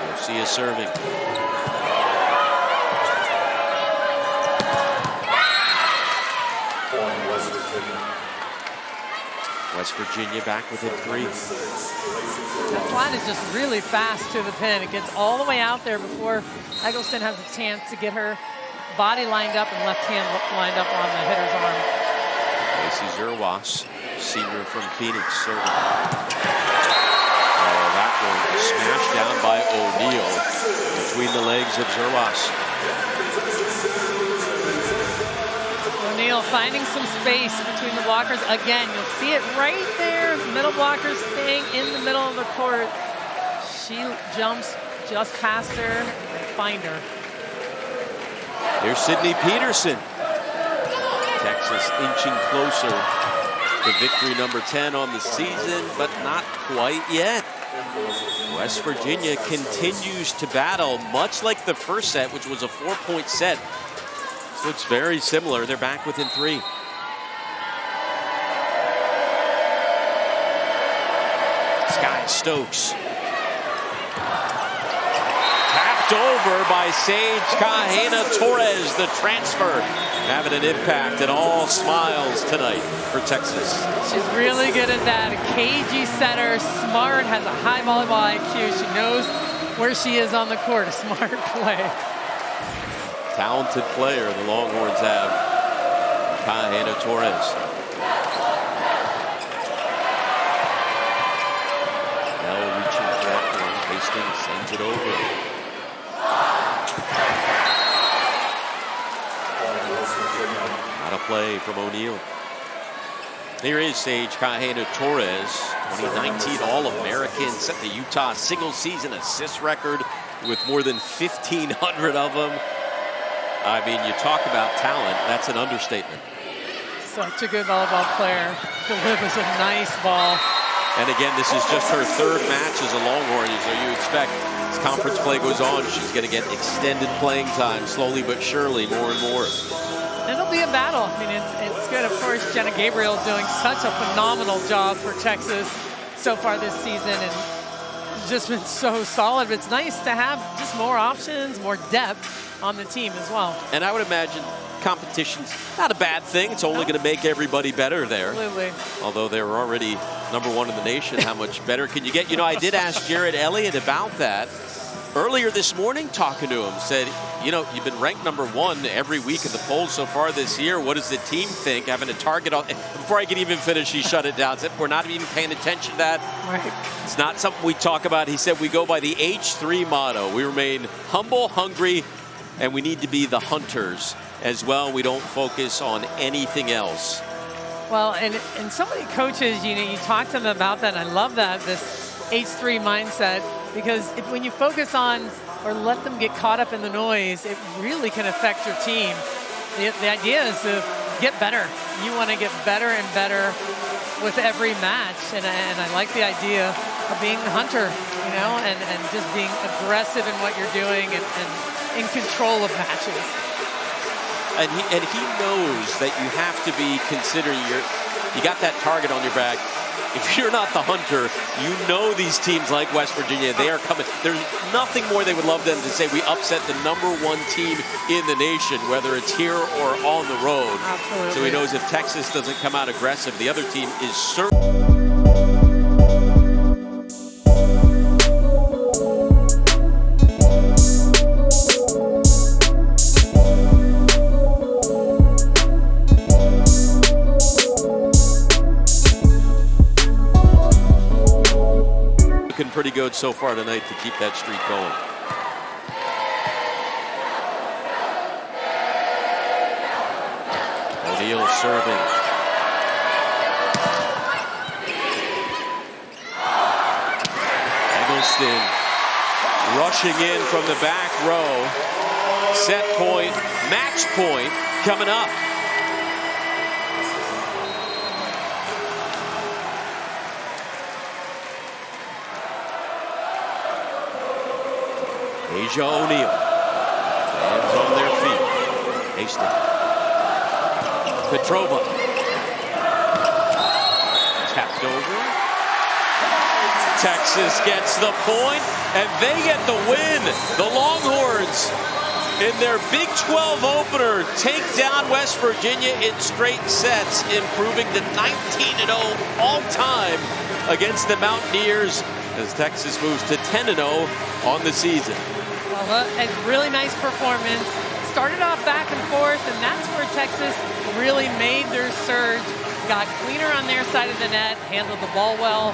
Speaker 2: Garcia serving. West Virginia back within 3.
Speaker 1: That flat is just really fast to the pin. It gets all the way out there before Eggleston has a chance to get her body lined up and left hand lined up on the hitter's arm.
Speaker 2: Lacey Zerwas, senior from Phoenix, serving. Oh, that one smashed down by O'Neal between the legs of Zerwas.
Speaker 1: O'Neal finding some space between the blockers. Again, you'll see it right there. Middle blockers staying in the middle of the court. She jumps just past her and find her.
Speaker 2: Here's Sydney Peterson. Texas inching closer to victory number 10 on the season, but not quite yet. West Virginia continues to battle, much like the first set, which was a 4-point set. This looks very similar. They're back within 3. Sky Stokes. Tapped over by Sage Kahena-Torres, the transfer. Having an impact and all smiles tonight for Texas.
Speaker 1: She's really good at that. A cagey setter, smart, has a high volleyball IQ. She knows where she is on the court. A smart play.
Speaker 2: Talented player the Longhorns have. Kahena-Torres. Now reaching for that one. Hastings sends it over. Not a play from O'Neal. Here is Sage Kahena-Torres, 2019 All-American, set the Utah single season assist record with more than 1,500 of them. I mean, you talk about talent, that's an understatement.
Speaker 1: Such a good volleyball player. Delivers a nice ball.
Speaker 2: And again, this is just her 3rd match as a Longhorn, so you expect as conference play goes on, she's going to get extended playing time, slowly but surely, more and more.
Speaker 1: It'll be a battle. I mean, it's good. Of course, Jenna Gabriel doing such a phenomenal job for Texas so far this season, and just been so solid. But it's nice to have just more options, more depth on the team as well.
Speaker 2: And I would imagine competition's not a bad thing. It's only going to make everybody better there.
Speaker 1: Absolutely.
Speaker 2: Although they're already #1 in the nation, how much better can you get? You know, I did ask Jared Elliott about that earlier this morning, talking to him. Said, you know, you've been ranked #1 every week in the polls so far this year. What does the team think? Having a target on. Before I could even finish, he shut it down. Said, we're not even paying attention to that.
Speaker 1: Right.
Speaker 2: It's not something we talk about. He said, we go by the H3 motto. We remain humble, hungry, and we need to be the hunters as well. We don't focus on anything else.
Speaker 1: Well, and so many coaches, you know, you talk to them about that. And I love that, this H3 mindset, because when you focus on or let them get caught up in the noise, it really can affect your team. The idea is to get better. You want to get better and better with every match. And I like the idea of being the hunter, you know, and just being aggressive in what you're doing and in control of matches.
Speaker 2: And he knows that you have to be considering you got that target on your back. If you're not the hunter, you know these teams like West Virginia, they are coming. There's nothing more they would love than to say we upset the #1 team in the nation, whether it's here or on the road.
Speaker 1: Absolutely.
Speaker 2: So he knows if Texas doesn't come out aggressive, the other team is certain. Pretty good so far tonight to keep that streak going. O'Neal serving. Eggleston rushing in from the back row. Set point, match point coming up. Asia O'Neal. Hands on their feet. Hastings. Petrova. Tapped over. Texas gets the point, and they get the win. The Longhorns, in their Big 12 opener, take down West Virginia in straight sets, improving to 19-0 all-time against the Mountaineers as Texas moves to 10-0 on the season.
Speaker 1: Well, a really nice performance. Started off back and forth, and that's where Texas really made their surge, got cleaner on their side of the net, handled the ball well.